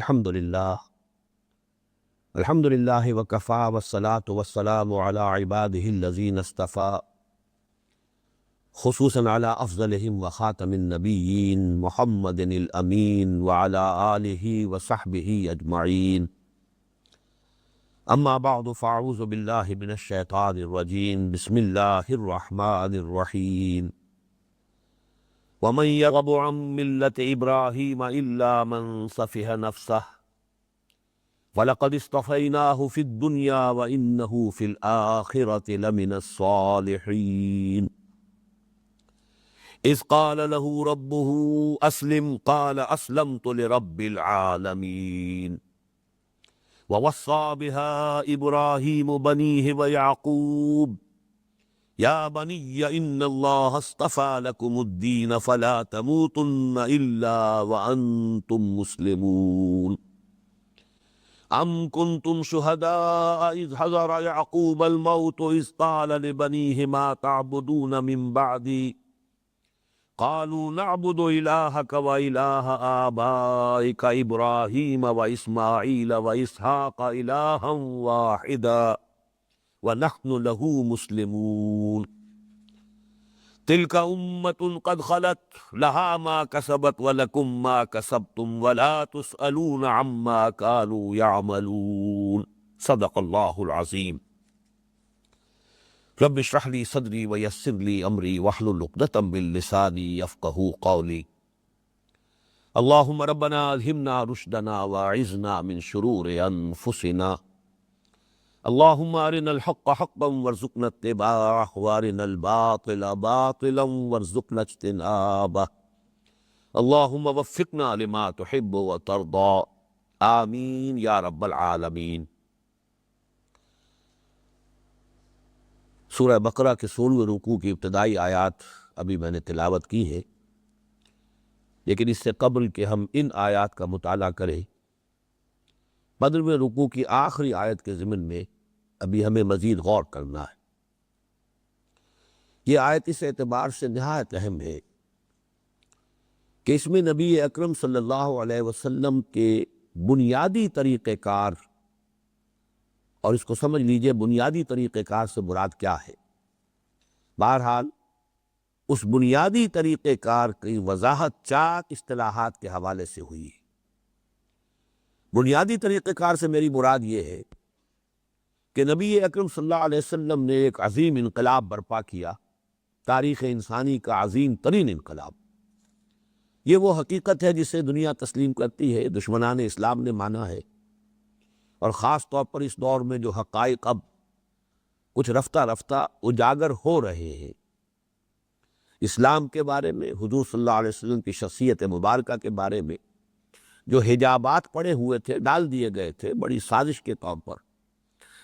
الحمد للہ وکفا والصلاة والسلام علی عباده الذین اصطفى خصوصاً علی افضلہم وخاتم النبیین محمد الامین وعلی آلہ وصحبہ اجمعین، اما بعد فاعوذ باللہ من الشیطان الرجیم، بسم اللہ الرحمن الرحیم۔ ومن يرغب عن ملة إبراهيم إلا من سفه نفسه وَلَقَدِ اصْطَفَيْنَاهُ فِي الدُّنْيَا وَإِنَّهُ فِي الْآخِرَةِ لَمِنَ الصَّالِحِينَ إِذْ قَالَ لَهُ رَبُّهُ أَسْلِمْ قَالَ أَسْلَمْتُ لِرَبِّ الْعَالَمِينَ وَوَصَّى بِهَا إِبْرَاهِيمُ بَنِيهِ وَيَعْقُوبُ يَا بَنِيَّ إِنَّ اللَّهَ اصْطَفَى لَكُمُ الدِّينَ فَلَا تَمُوتُنَّ إِلَّا وَأَنْتُمْ مُسْلِمُونَ أَمْ كُنْتُمْ شُهَدَاءَ إِذْ حَضَرَ يَعْقُوبَ الْمَوْتُ إِذْ قَالَ لِبَنِيهِ مَا تَعْبُدُونَ مِنْ بَعْدِي قَالُوا نَعْبُدُ إِلَٰهَكَ وَإِلَٰهَ آبَائِكَ إِبْرَاهِيمَ وَإِسْمَاعِيلَ وَإِسْحَاقَ إِلَٰهًا وَاحِدًا وَنَحْنُ لَهُ مُسْلِمُونَ تِلْكَ أُمَّةٌ قَدْ خَلَتْ لَهَا مَا كَسَبَتْ وَلَكُمْ مَا كَسَبْتُمْ وَلَا تُسْأَلُونَ عَمَّا كَانُوا يَعْمَلُونَ صدق اللہ العظیم۔ رب اشرح لي صدری ویسر لي امری واحلل عقدۃ من لسانی یفقہوا قولی۔ اللہم ربنا الہمنا رشدنا واعذنا من شرور انفسنا، اللہم ارنا الحق حقا وارزقنا اتباعہ وارنا الباطل باطلا وارزقنا اجتنابہ، اللہم وفقنا لما تحب وترضى، آمین یا رب العالمین۔ سورہ بقرہ کے 16ویں رکوع کی ابتدائی آیات ابھی میں نے تلاوت کی ہے، لیکن اس سے قبل کہ ہم ان آیات کا مطالعہ کریں، 15ویں رکوع کی آخری آیت کے ضمن میں ابھی ہمیں مزید غور کرنا ہے۔ یہ آیت اس اعتبار سے نہایت اہم ہے کہ اس میں نبی اکرم صلی اللہ علیہ وسلم کے بنیادی طریقہ کار، اور اس کو سمجھ لیجئے بنیادی طریقہ کار سے مراد کیا ہے، بہرحال اس بنیادی طریقہ کار کی وضاحت 4 اصطلاحات کے حوالے سے ہوئی ہے۔ بنیادی طریقہ کار سے میری مراد یہ ہے کہ نبی اکرم صلی اللہ علیہ وسلم نے ایک عظیم انقلاب برپا کیا، تاریخ انسانی کا عظیم ترین انقلاب۔ یہ وہ حقیقت ہے جسے دنیا تسلیم کرتی ہے، دشمنان اسلام نے مانا ہے، اور خاص طور پر اس دور میں جو حقائق اب کچھ رفتہ رفتہ اجاگر ہو رہے ہیں، اسلام کے بارے میں، حضور صلی اللہ علیہ وسلم کی شخصیت مبارکہ کے بارے میں جو حجابات پڑے ہوئے تھے، ڈال دیے گئے تھے بڑی سازش کے طور پر،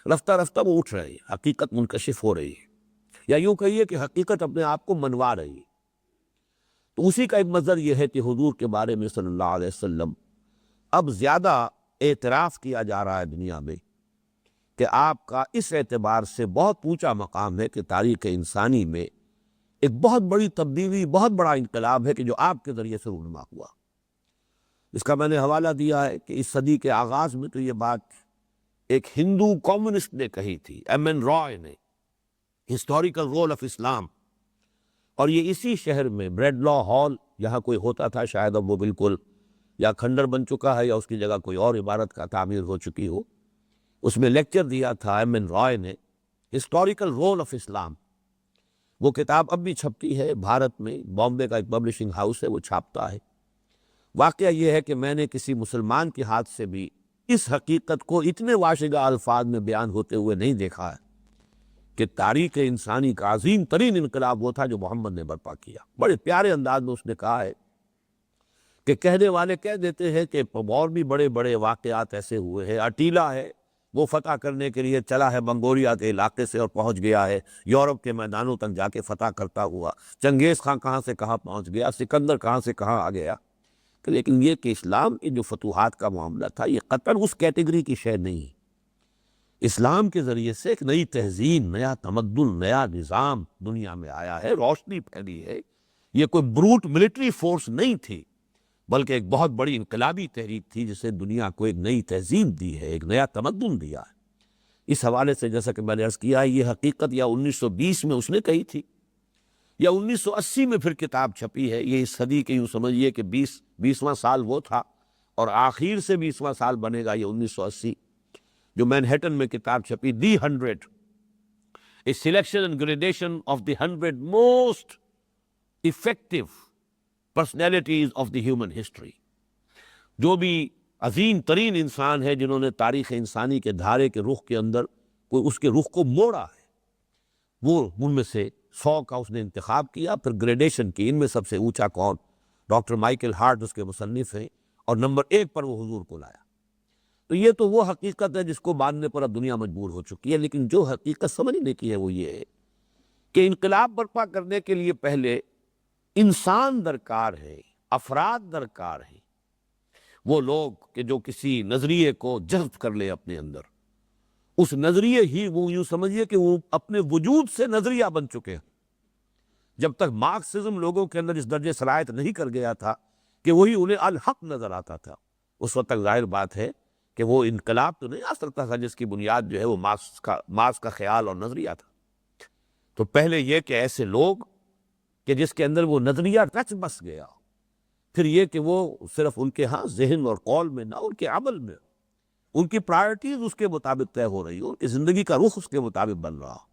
رفتہ رفتہ وہ اٹھ رہے ہیں، حقیقت منکشف ہو رہی ہے، یا یوں کہیے کہ حقیقت اپنے آپ کو منوا رہی ہے۔ تو اسی کا ایک مظہر یہ ہے کہ حضور کے بارے میں صلی اللہ علیہ وسلم اب زیادہ اعتراف کیا جا رہا ہے دنیا میں کہ آپ کا اس اعتبار سے بہت اونچا مقام ہے کہ تاریخ انسانی میں ایک بہت بڑی تبدیلی، بہت بڑا انقلاب ہے کہ جو آپ کے ذریعے سے رونما ہوا۔ اس کا میں نے حوالہ دیا ہے کہ اس صدی کے آغاز میں تو یہ بات ایک ہندو کمیونسٹ نے کہی تھی، ایم این رائے نے، ہسٹوریکل رول آف اسلام، اور یہ اسی شہر میں بریڈ لا ہال یہاں کوئی ہوتا تھا، شاید اب وہ بالکل یا کھنڈر بن چکا ہے یا اس کی جگہ کوئی اور عمارت کا تعمیر ہو چکی ہو، اس میں لیکچر دیا تھا ایم این رائے نے، ہسٹوریکل رول آف اسلام۔ وہ کتاب اب بھی چھپتی ہے بھارت میں، بامبے کا ایک پبلشنگ ہاؤس ہے وہ چھاپتا ہے۔ واقعہ یہ ہے کہ میں نے کسی مسلمان کے ہاتھ سے بھی اس حقیقت کو اتنے واشگہ الفاظ میں بیان ہوتے ہوئے نہیں دیکھا ہے کہ تاریخ انسانی کا عظیم ترین انقلاب وہ تھا جو محمد نے برپا کیا۔ بڑے پیارے انداز میں اس نے کہا ہے کہ کہنے والے کہہ دیتے ہیں کہ اور بھی بڑے بڑے واقعات ایسے ہوئے ہیں، اٹیلا ہے وہ فتح کرنے کے لیے چلا ہے منگولیا کے علاقے سے اور پہنچ گیا ہے یورپ کے میدانوں تک جا کے فتح کرتا ہوا، چنگیز خان کہاں سے کہاں پہنچ گیا، سکندر کہاں سے کہاں آ گیا۔ لیکن یہ کہ اسلام کی جو فتوحات کا معاملہ تھا یہ قطعاً اس کیٹیگری کی شے نہیں ہے۔ اسلام کے ذریعے سے ایک نئی تہذیب، نیا تمدن، نیا نظام دنیا میں آیا ہے، روشنی پھیلی ہے۔ یہ کوئی بروٹ ملٹری فورس نہیں تھی بلکہ ایک بہت بڑی انقلابی تحریک تھی جس سے دنیا کو ایک نئی تہذیب دی ہے، ایک نیا تمدن دیا ہے۔ اس حوالے سے جیسا کہ میں نے عرض کیا، یہ حقیقت یا 1920 میں اس نے کہی تھی یا 1980 میں پھر کتاب چھپی ہے۔ یہ اس صدی کے یوں سمجھیے کہ 20واں سال وہ تھا، اور آخر سے 20واں سال بنے گا یہ 1980، جو مینہٹن میں کتاب چھپی، دی 100، a selection and gradation of the 100 most effective personalities of the human history۔ جو بھی عظیم ترین انسان ہے جنہوں نے تاریخ انسانی کے دھارے کے رخ کے اندر اس کے رخ کو موڑا ہے، وہ ان میں سے 100 کا اس نے انتخاب کیا، پھر گریڈیشن کی۔ ان میں سب سے اونچا کون؟ ڈاکٹر مائیکل ہارٹ اس کے مصنف ہیں، اور نمبر 1 پر وہ حضور کو لایا۔ تو یہ تو وہ حقیقت ہے جس کو ماننے پر اب دنیا مجبور ہو چکی ہے، لیکن جو حقیقت سمجھنے کی ہے وہ یہ ہے کہ انقلاب برپا کرنے کے لیے پہلے انسان درکار ہے، افراد درکار ہیں، وہ لوگ کہ جو کسی نظریے کو جذب کر لے اپنے اندر، اس نظریے ہی وہ یوں سمجھیے کہ وہ اپنے وجود سے نظریہ بن چکے ہیں۔ جب تک مارکسزم لوگوں کے اندر اس درجے صلاحیت نہیں کر گیا تھا کہ وہی انہیں الحق نظر آتا تھا، اس وقت تک ظاہر بات ہے کہ وہ انقلاب تو نہیں آ سکتا تھا جس کی بنیاد جو ہے وہ مارکس کا خیال اور نظریہ تھا۔ تو پہلے یہ کہ ایسے لوگ کہ جس کے اندر وہ نظریہ رچ بس گیا، پھر یہ کہ وہ صرف ان کے ہاں ذہن اور قول میں نہ، ان کے عمل میں، ان کی پرائرٹیز اس کے مطابق طے ہو رہی ہو، ان کی زندگی کا رخ اس کے مطابق بن رہا ہو۔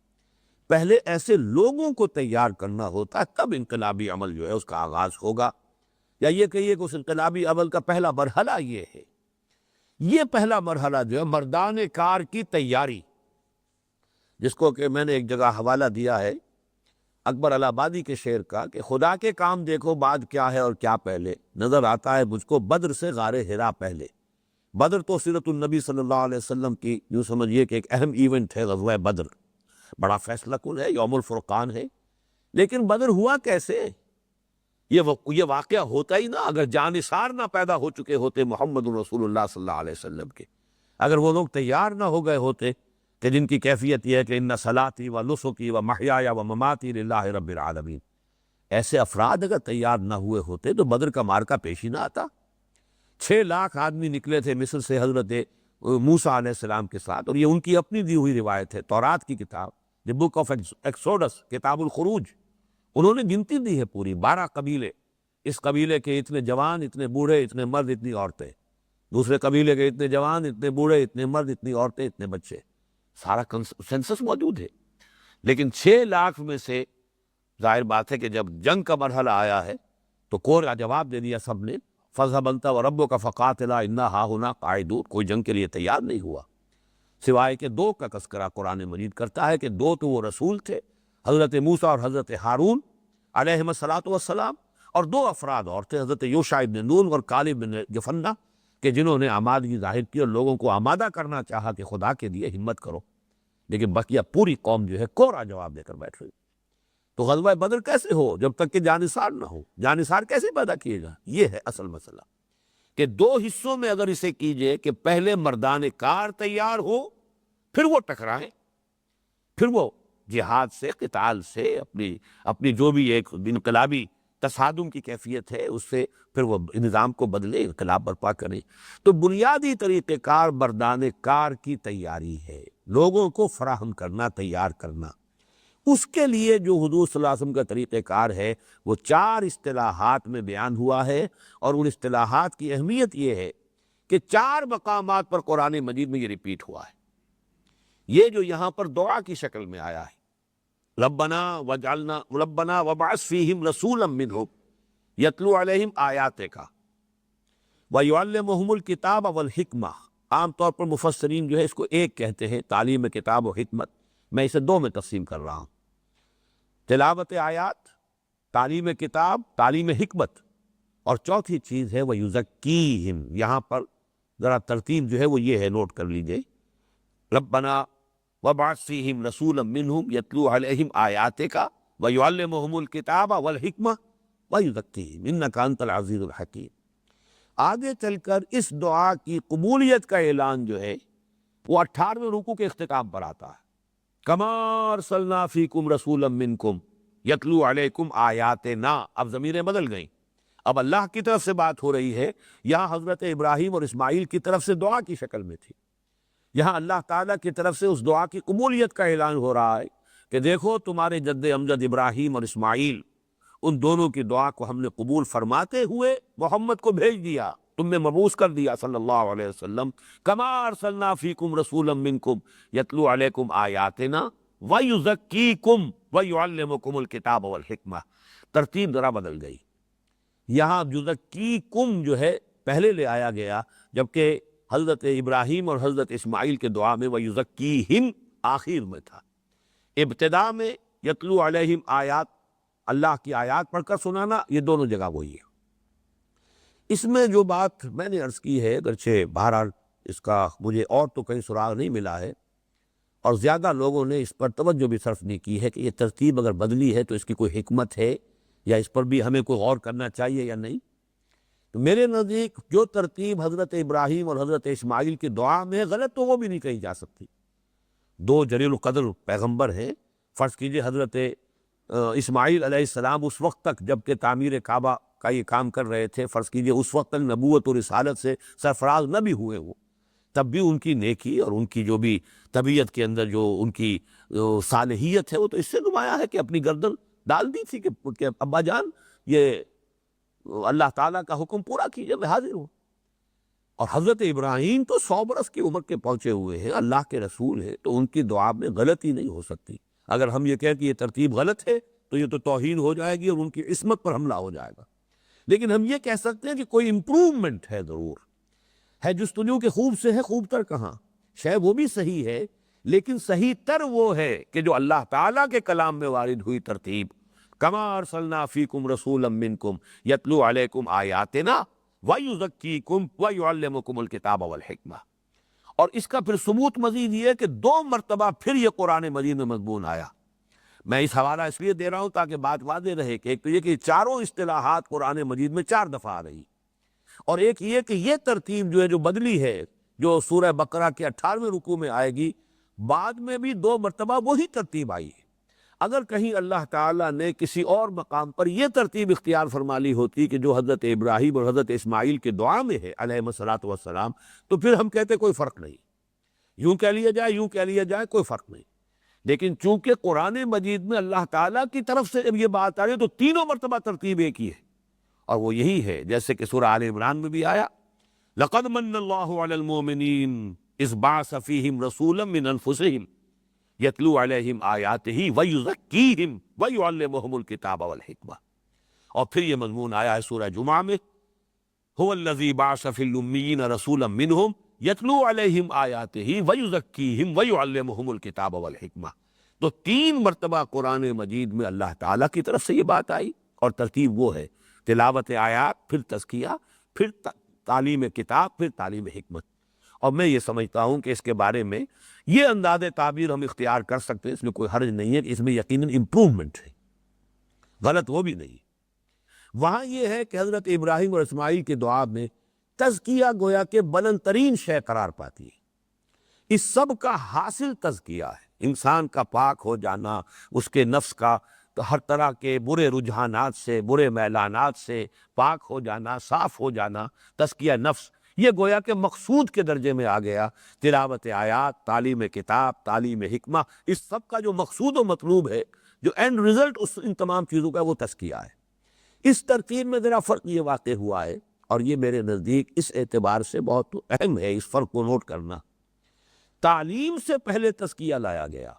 پہلے ایسے لوگوں کو تیار کرنا ہوتا ہے، تب انقلابی عمل جو ہے اس کا آغاز ہوگا۔ یا یہ کہیے کہ اس انقلابی عمل کا پہلا مرحلہ یہ ہے، یہ پہلا مرحلہ جو ہے مردان کار کی تیاری، جس کو کہ میں نے ایک جگہ حوالہ دیا ہے اکبر الہ آبادی کے شعر کا کہ خدا کے کام دیکھو بعد کیا ہے اور کیا پہلے، نظر آتا ہے مجھ کو بدر سے غار حرا پہلے۔ بدر تو سیرت النبی صلی اللہ علیہ وسلم کی یوں سمجھیے کہ ایک اہم ایونٹ ہے، غزوہ بدر بڑا فیصلہ کن ہے، یوم الفرقان ہے۔ لیکن بدر ہوا کیسے؟ یہ واقعہ ہوتا ہی نہ اگر جانثار نہ پیدا ہو چکے ہوتے محمد رسول اللہ صلی اللہ علیہ وسلم کے، اگر وہ لوگ تیار نہ ہو گئے ہوتے کہ جن کی کیفیت یہ ہے کہ ان صلاتی و نسکی و محیایا و مماتی للہ رب العالمین، ایسے افراد اگر تیار نہ ہوئے ہوتے تو بدر کا مارکا پیش ہی نہ آتا۔ 6 لاکھ آدمی نکلے تھے مصر سے حضرت موسیٰ علیہ السلام کے ساتھ، اور یہ ان کی اپنی دی ہوئی روایت ہے، تورات کی کتاب، دی بک آف ایکسوڈس، کتاب الخروج، انہوں نے گنتی دی ہے پوری 12 قبیلے، اس قبیلے کے اتنے جوان، اتنے بوڑھے، اتنے مرد، اتنی عورتیں، دوسرے قبیلے کے اتنے جوان، اتنے بوڑھے، اتنے مرد، اتنی عورتیں، اتنے بچے، سارا سینسس موجود ہے۔ لیکن 6 لاکھ میں سے ظاہر بات ہے کہ جب جنگ کا مرحلہ آیا ہے تو کورا جواب دے دیا سب نے، فَاذْهَبْ أَنْتَ وَرَبُّكَ فَقَاتِلَا إِنَّا هَاهُنَا قَاعِدُونَ، کوئی جنگ کے لیے تیار نہیں ہوا، سوائے کہ 2 کا تذکرہ قرآن مجید کرتا ہے کہ 2 تو وہ رسول تھے، حضرت موسیٰ اور حضرت ہارون علیہم السلام، اور 2 افراد اور تھے، حضرت یوشع بن نون اور کالب بن یفنہ، کہ جنہوں نے آمادگی ظاہر کی اور لوگوں کو آمادہ کرنا چاہا کہ خدا کے لیے ہمت کرو، لیکن بقیہ پوری قوم جو ہے کورا جواب دے کر بیٹھ رہی۔ تو غزوہ بدر کیسے ہو جب تک کہ جانثار نہ ہو؟ جانثار کیسے پیدا کیے گا؟ یہ ہے اصل مسئلہ کہ 2 حصوں میں اگر اسے کیجئے کہ پہلے مردان کار تیار ہو، پھر وہ ٹکرائیں، پھر وہ جہاد سے، قتال سے، اپنی جو بھی ایک انقلابی تصادم کی کیفیت ہے اس سے پھر وہ نظام کو بدلے، انقلاب برپا کریں۔ تو بنیادی طریقہ کار مردان کار کی تیاری ہے، لوگوں کو فراہم کرنا، تیار کرنا۔ اس کے لیے جو حضور صلی اللہ علیہ وسلم کا طریقہ کار ہے وہ 4 اصطلاحات میں بیان ہوا ہے، اور ان اصطلاحات کی اہمیت یہ ہے کہ 4 مقامات پر قرآن مجید میں یہ ریپیٹ ہوا ہے۔ یہ جو یہاں پر دعا کی شکل میں آیا ہے، ربنا وابعث فیہم رسولا منہم یتلو علیہم آیاتک ویعلمہم الکتاب والحکمہ، عام طور پر مفسرین جو ہے اس کو ایک کہتے ہیں، تعلیم کتاب و حکمت، میں اسے 2 میں تقسیم کر رہا ہوں، تلاوت آیات، تعلیم کتاب، تعلیم حکمت، اور چوتھی چیز ہے وَيُزَكِّيهِمْ۔ یہاں پر ذرا ترتیب جو ہے وہ یہ ہے، نوٹ کر لیجئے، ربنا وابعث فیہم رسولا منہم یتلو علیہم آیاتک ویعلمہم الکتاب والحکمہ وَيُزَكِّيهِمْ انک انت العزیز الحکیم۔ آگے چل کر اس دعا کی قبولیت کا اعلان جو ہے وہ 18ویں رکوع کے اختتام پر آتا ہے، کما ارسلنا فیکم رسولا منکم یتلو علیکم آیاتنا، اب ضمیریں بدل گئیں، اب اللہ کی طرف سے بات ہو رہی ہے، یہاں حضرت ابراہیم اور اسماعیل کی طرف سے دعا کی شکل میں تھی، یہاں اللہ تعالیٰ کی طرف سے اس دعا کی قبولیت کا اعلان ہو رہا ہے کہ دیکھو تمہارے جد امجد ابراہیم اور اسماعیل، ان دونوں کی دعا کو ہم نے قبول فرماتے ہوئے محمد کو بھیج دیا، تم نے مبعوث کر دیا صلی اللہ علیہ وسلم، کما ارسلنا فیکم رسولا منکم یتلو علیکم آیاتنا ویزکیکم ویعلمکم الکتاب والحکمہ۔ ترتیب ذرا بدل گئی، یہاں یزکیکم جو ہے پہلے لے آیا گیا، جبکہ حضرت ابراہیم اور حضرت اسماعیل کے دعا میں ویزکیہم آخر میں تھا، ابتدا میں یتلو علیہم آیات، اللہ کی آیات پڑھ کر سنانا، یہ دونوں جگہ وہی ہے۔ اس میں جو بات میں نے عرض کی ہے، اگرچہ بہرحال اس کا مجھے اور تو کہیں سراغ نہیں ملا ہے، اور زیادہ لوگوں نے اس پر توجہ بھی صرف نہیں کی ہے کہ یہ ترتیب اگر بدلی ہے تو اس کی کوئی حکمت ہے یا اس پر بھی ہمیں کوئی غور کرنا چاہیے یا نہیں، تو میرے نزدیک جو ترتیب حضرت ابراہیم اور حضرت اسماعیل کی دعا میں ہے غلط تو وہ بھی نہیں کہی جا سکتی۔ دو جلیل القدر پیغمبر ہیں، فرض کیجئے حضرت اسماعیل علیہ السلام اس وقت تک جب کہ تعمیر کعبہ کا یہ کام کر رہے تھے، فرض کیجئے اس وقت تک نبوت اور رسالت سے سرفراز نہ بھی ہوئے وہ، تب بھی ان کی نیکی اور ان کی جو بھی طبیعت کے اندر جو ان کی صالحیت ہے وہ تو اس سے نمایاں ہے کہ اپنی گردن ڈال دی تھی کہ ابا جان یہ اللہ تعالیٰ کا حکم پورا کیجئے، میں حاضر ہوں۔ اور حضرت ابراہیم تو 100 برس کی عمر کے پہنچے ہوئے ہیں، اللہ کے رسول ہیں، تو ان کی دعا میں غلطی نہیں ہو سکتی۔ اگر ہم یہ کہیں کہ یہ ترتیب غلط ہے تو یہ تو توہین ہو جائے گی اور ان کی عصمت پر حملہ ہو جائے گا، لیکن ہم یہ کہہ سکتے ہیں کہ کوئی امپروومنٹ ہے، ضرور ہے، جستجو کے خوب سے ہے خوب تر کہاں، شاید وہ بھی صحیح ہے، لیکن صحیح تر وہ ہے کہ جو اللہ تعالیٰ کے کلام میں وارد ہوئی ترتیب، کما ارسلنا فیکم رسولا منکم یتلو علیکم آیاتنا ویزکیکم ویعلمکم الکتاب والحکمہ۔ اور اس کا پھر ثبوت مزید یہ ہے کہ 2 مرتبہ پھر یہ قرآن مجید میں مضمون آیا۔ میں اس حوالہ اس لیے دے رہا ہوں تاکہ بات واضح رہے کہ ایک تو یہ کہ چاروں اصطلاحات قرآن مجید میں 4 دفعہ آ رہی، اور ایک یہ کہ یہ ترتیب جو ہے جو بدلی ہے، جو سورہ بقرہ کے 18ویں رکوع میں آئے گی، بعد میں بھی 2 مرتبہ وہی ترتیب آئی ہے۔ اگر کہیں اللہ تعالیٰ نے کسی اور مقام پر یہ ترتیب اختیار فرما لی ہوتی کہ جو حضرت ابراہیم اور حضرت اسماعیل کے دعا میں ہے علیہم الصلاۃ والسلام، تو پھر ہم کہتے کوئی فرق نہیں، یوں کہہ لیا جائے یوں کہہ لیا جائے، کوئی فرق نہیں۔ لیکن چونکہ قرآن مجید میں اللہ تعالیٰ کی طرف سے جب یہ بات آ رہی ہے تو تینوں مرتبہ ترتیب ایک ہی ہے، اور وہ یہی ہے جیسے کہ سورہ آل عمران میں بھی آیا، لَقَدْ مَنَّ اللَّهُ عَلَى الْمُؤْمِنِينَ إِذْ بَعَثَ فِيهِمْ رَسُولًا مِّنْ أَنفُسِهِمْ یتلو علیہم آیاتہ ویزکیہم ویعلمہم الکتاب والحکمہ۔ اور پھر یہ مضمون آیا ہے سورہ جمعہ میں، هو الذی بعث فی الامیین رسولا منہم یتلو علیہم آیاتہ ویزکیہم ویعلمہم الکتاب والحکمہ۔ تو 3 مرتبہ قرآن مجید میں اللہ تعالیٰ کی طرف سے یہ بات آئی، اور ترتیب وہ ہے تلاوت آیات، پھر تزکیہ، پھر تعلیم کتاب، پھر تعلیم حکمت۔ اور میں یہ سمجھتا ہوں کہ اس کے بارے میں یہ انداز تعبیر ہم اختیار کر سکتے ہیں، اس میں کوئی حرج نہیں ہے کہ اس میں یقیناً امپروومنٹ ہے، غلط وہ بھی نہیں۔ وہاں یہ ہے کہ حضرت ابراہیم اور اسماعیل کی دعا میں تزکیہ گویا کہ بلند ترین شے قرار پاتی ہے، اس سب کا حاصل تزکیہ ہے، انسان کا پاک ہو جانا، اس کے نفس کا ہر طرح کے برے رجحانات سے، برے میلانات سے پاک ہو جانا، صاف ہو جانا، تزکیہ نفس، یہ گویا کہ مقصود کے درجے میں آ گیا۔ تلاوت آیات، تعلیم کتاب، تعلیم حکمہ، اس سب کا جو مقصود و مطلوب ہے، جو اینڈ رزلٹ ان تمام چیزوں کا، وہ تزکیہ ہے۔ اس ترتیب میں ذرا فرق یہ واقع ہوا ہے، اور یہ میرے نزدیک اس اعتبار سے بہت اہم ہے اس فرق کو نوٹ کرنا۔ تعلیم سے پہلے تزکیہ لایا گیا،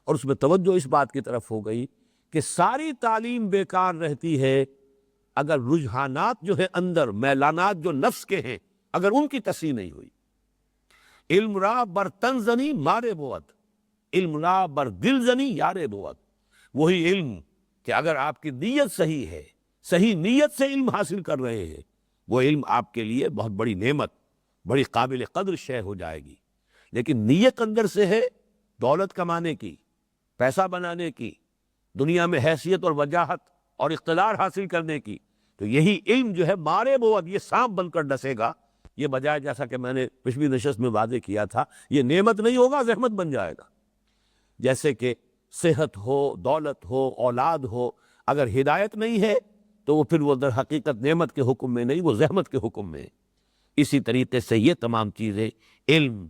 اور اس میں توجہ اس بات کی طرف ہو گئی کہ ساری تعلیم بیکار رہتی ہے اگر رجحانات جو ہے اندر، میلانات جو نفس کے ہیں، اگر ان کی تصحیح نہیں ہوئی۔ علم را بر تن زنی مارے بود، علم را بر دل زنی یارے بود۔ وہی علم کہ اگر آپ کی نیت صحیح ہے، صحیح نیت سے علم حاصل کر رہے ہیں، وہ علم آپ کے لیے بہت بڑی نعمت، بڑی قابل قدر شے ہو جائے گی۔ لیکن نیت اندر سے ہے دولت کمانے کی، پیسہ بنانے کی، دنیا میں حیثیت اور وجاہت اور اقتدار حاصل کرنے کی، تو یہی علم جو ہے مارے بود، یہ سانپ بن کر ڈسے گا، یہ بجائے جیسا کہ میں نے پچھلی نشست میں واضح کیا تھا، یہ نعمت نہیں ہوگا، زحمت بن جائے گا۔ جیسے کہ صحت ہو، دولت ہو، اولاد ہو، اگر ہدایت نہیں ہے تو وہ پھر وہ در حقیقت نعمت کے حکم میں نہیں، وہ زحمت کے حکم میں ہے۔ اسی طریقے سے یہ تمام چیزیں، علم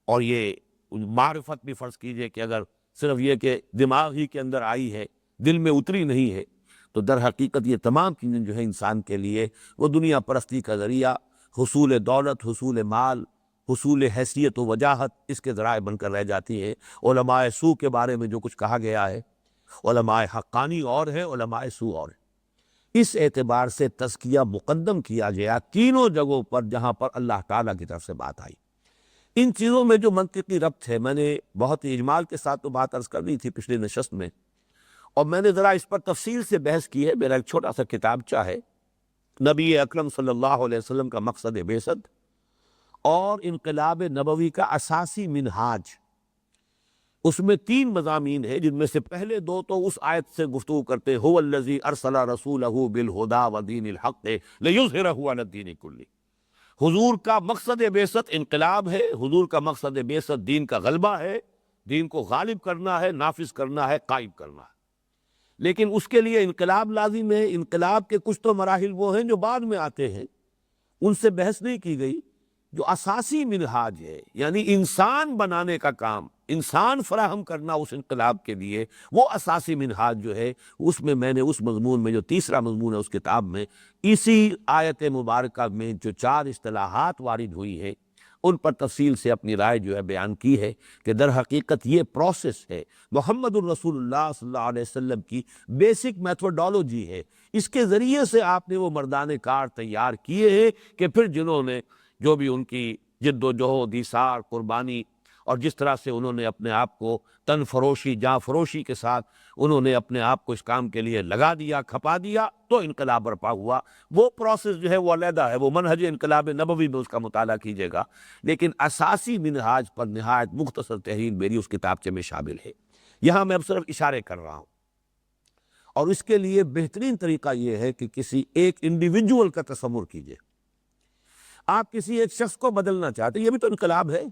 اور یہ معرفت بھی فرض کیجئے کہ اگر صرف یہ کہ دماغ ہی کے اندر آئی ہے، دل میں اتری نہیں ہے، تو در حقیقت یہ تمام چیزیں جو ہیں انسان کے لیے وہ دنیا پرستی کا ذریعہ، حصول دولت، حصول مال، حصول حیثیت و وجاہت، اس کے ذرائع بن کر رہ جاتی ہے۔ علماء سو کے بارے میں جو کچھ کہا گیا ہے، علماء حقانی اور ہے، علماء سو اور ہے۔ اس اعتبار سے تزکیہ مقدم کیا گیا تینوں جگہوں پر جہاں پر اللہ تعالیٰ کی طرف سے بات آئی۔ ان چیزوں میں جو منطقی ربط ہے، میں نے بہت ہی اجمال کے ساتھ تو بات عرض کرنی تھی پچھلی نشست میں، اور میں نے ذرا اس پر تفصیل سے بحث کی ہے۔ میرا ایک چھوٹا سا کتابچہ ہے، نبی اکرم صلی اللہ علیہ وسلم کا مقصد بعثت اور انقلاب نبوی کا اساسی منہاج۔ اس میں 3 مضامین ہیں، جن میں سے پہلے 2 تو اس آیت سے گفتگو کرتے، هو الذی ارسل رسولہ بالہدی ودین الحق لیظہرہ علی الدین کلہ۔ حضور کا مقصد بعثت انقلاب ہے، حضور کا مقصد بعثت دین کا غلبہ ہے، دین کو غالب کرنا ہے، نافذ کرنا ہے، قائم کرنا ہے۔ لیکن اس کے لیے انقلاب لازم ہے۔ انقلاب کے کچھ تو مراحل وہ ہیں جو بعد میں آتے ہیں، ان سے بحث نہیں کی گئی۔ جو اساسی منہاج ہے، یعنی انسان بنانے کا کام، انسان فراہم کرنا اس انقلاب کے لیے، وہ اساسی منہاج جو ہے، اس میں میں نے اس مضمون میں جو تیسرا مضمون ہے اس کتاب میں، اسی آیت مبارکہ میں جو 4 اصطلاحات وارد ہوئی ہیں، ان پر تفصیل سے اپنی رائے جو ہے بیان کی ہے کہ در حقیقت یہ پروسیس ہے، محمد الرسول اللہ صلی اللہ علیہ وسلم کی بیسک میتھوڈالوجی ہے۔ اس کے ذریعے سے آپ نے وہ مردان کار تیار کیے ہیں کہ پھر جنہوں نے جو بھی ان کی جد و جہد، ایثار، قربانی، اور جس طرح سے انہوں نے اپنے آپ کو تن فروشی، جاں فروشی کے ساتھ انہوں نے اپنے آپ کو اس کام کے لیے لگا دیا، کھپا دیا، تو انقلاب برپا ہوا۔ وہ پروسیس جو ہے وہ علیحدہ ہے، وہ منہج انقلاب نبوی میں اس کا مطالعہ کیجیے گا، لیکن اساسی منہاج پر نہایت مختصر تحریر میری اس کتابچے میں شامل ہے۔ یہاں میں اب صرف اشارے کر رہا ہوں، اور اس کے لیے بہترین طریقہ یہ ہے کہ کسی ایک انڈیویجول کا تصور کیجیے۔ آپ کسی ایک شخص کو بدلنا چاہتے ہیں، یہ بھی تو انقلاب ہے۔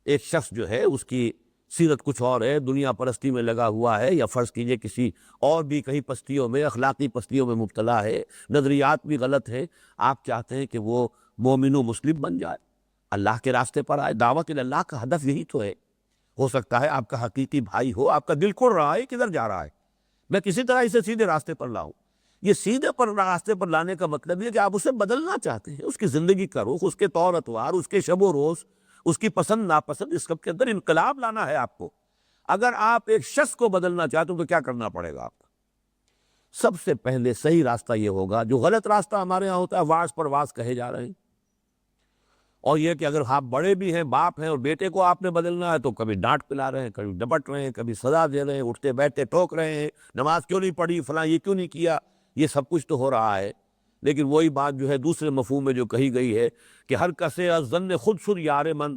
ایک شخص جو ہے اس کی سیرت کچھ اور ہے، دنیا پرستی میں لگا ہوا ہے، یا فرض کیجئے کسی اور بھی کہیں پستیوں میں، اخلاقی پستیوں میں مبتلا ہے، نظریات بھی غلط ہے۔ آپ چاہتے ہیں کہ وہ مومن و مسلم بن جائے، اللہ کے راستے پر آئے۔ دعوت اللہ کا ہدف یہی تو ہے۔ ہو سکتا ہے آپ کا حقیقی بھائی ہو، آپ کا دل کھل رہا ہے کدھر جا رہا ہے، میں کسی طرح اسے سیدھے راستے پر لاؤں۔ یہ سیدھے پر راستے پر لانے کا مطلب یہ کہ آپ اسے بدلنا چاہتے ہیں، اس کی زندگی کا رخ، اس کے طور اطوار، اس کے شب و روز، اس کی پسند ناپسند، اس سب کے اندر انقلاب لانا ہے آپ کو۔ اگر آپ ایک شخص کو بدلنا چاہتے ہو تو کیا کرنا پڑے گا آپ کو؟ سب سے پہلے صحیح راستہ یہ ہوگا، جو غلط راستہ ہمارے ہاں ہوتا ہے، واعظ پر واعظ کہے جا رہے ہیں، اور یہ کہ اگر آپ بڑے بھی ہیں، باپ ہیں، اور بیٹے کو آپ نے بدلنا ہے تو کبھی ڈانٹ پلا رہے ہیں، کبھی ڈپٹ رہے ہیں، کبھی سزا دے رہے ہیں، اٹھتے بیٹھتے ٹوک رہے ہیں، نماز کیوں نہیں پڑھی، فلاں یہ کیوں نہیں کیا۔ یہ سب کچھ تو ہو رہا ہے، لیکن وہی بات جو ہے دوسرے مفہوم میں جو کہی گئی ہے کہ ہر کسے از ظن خود شد یار من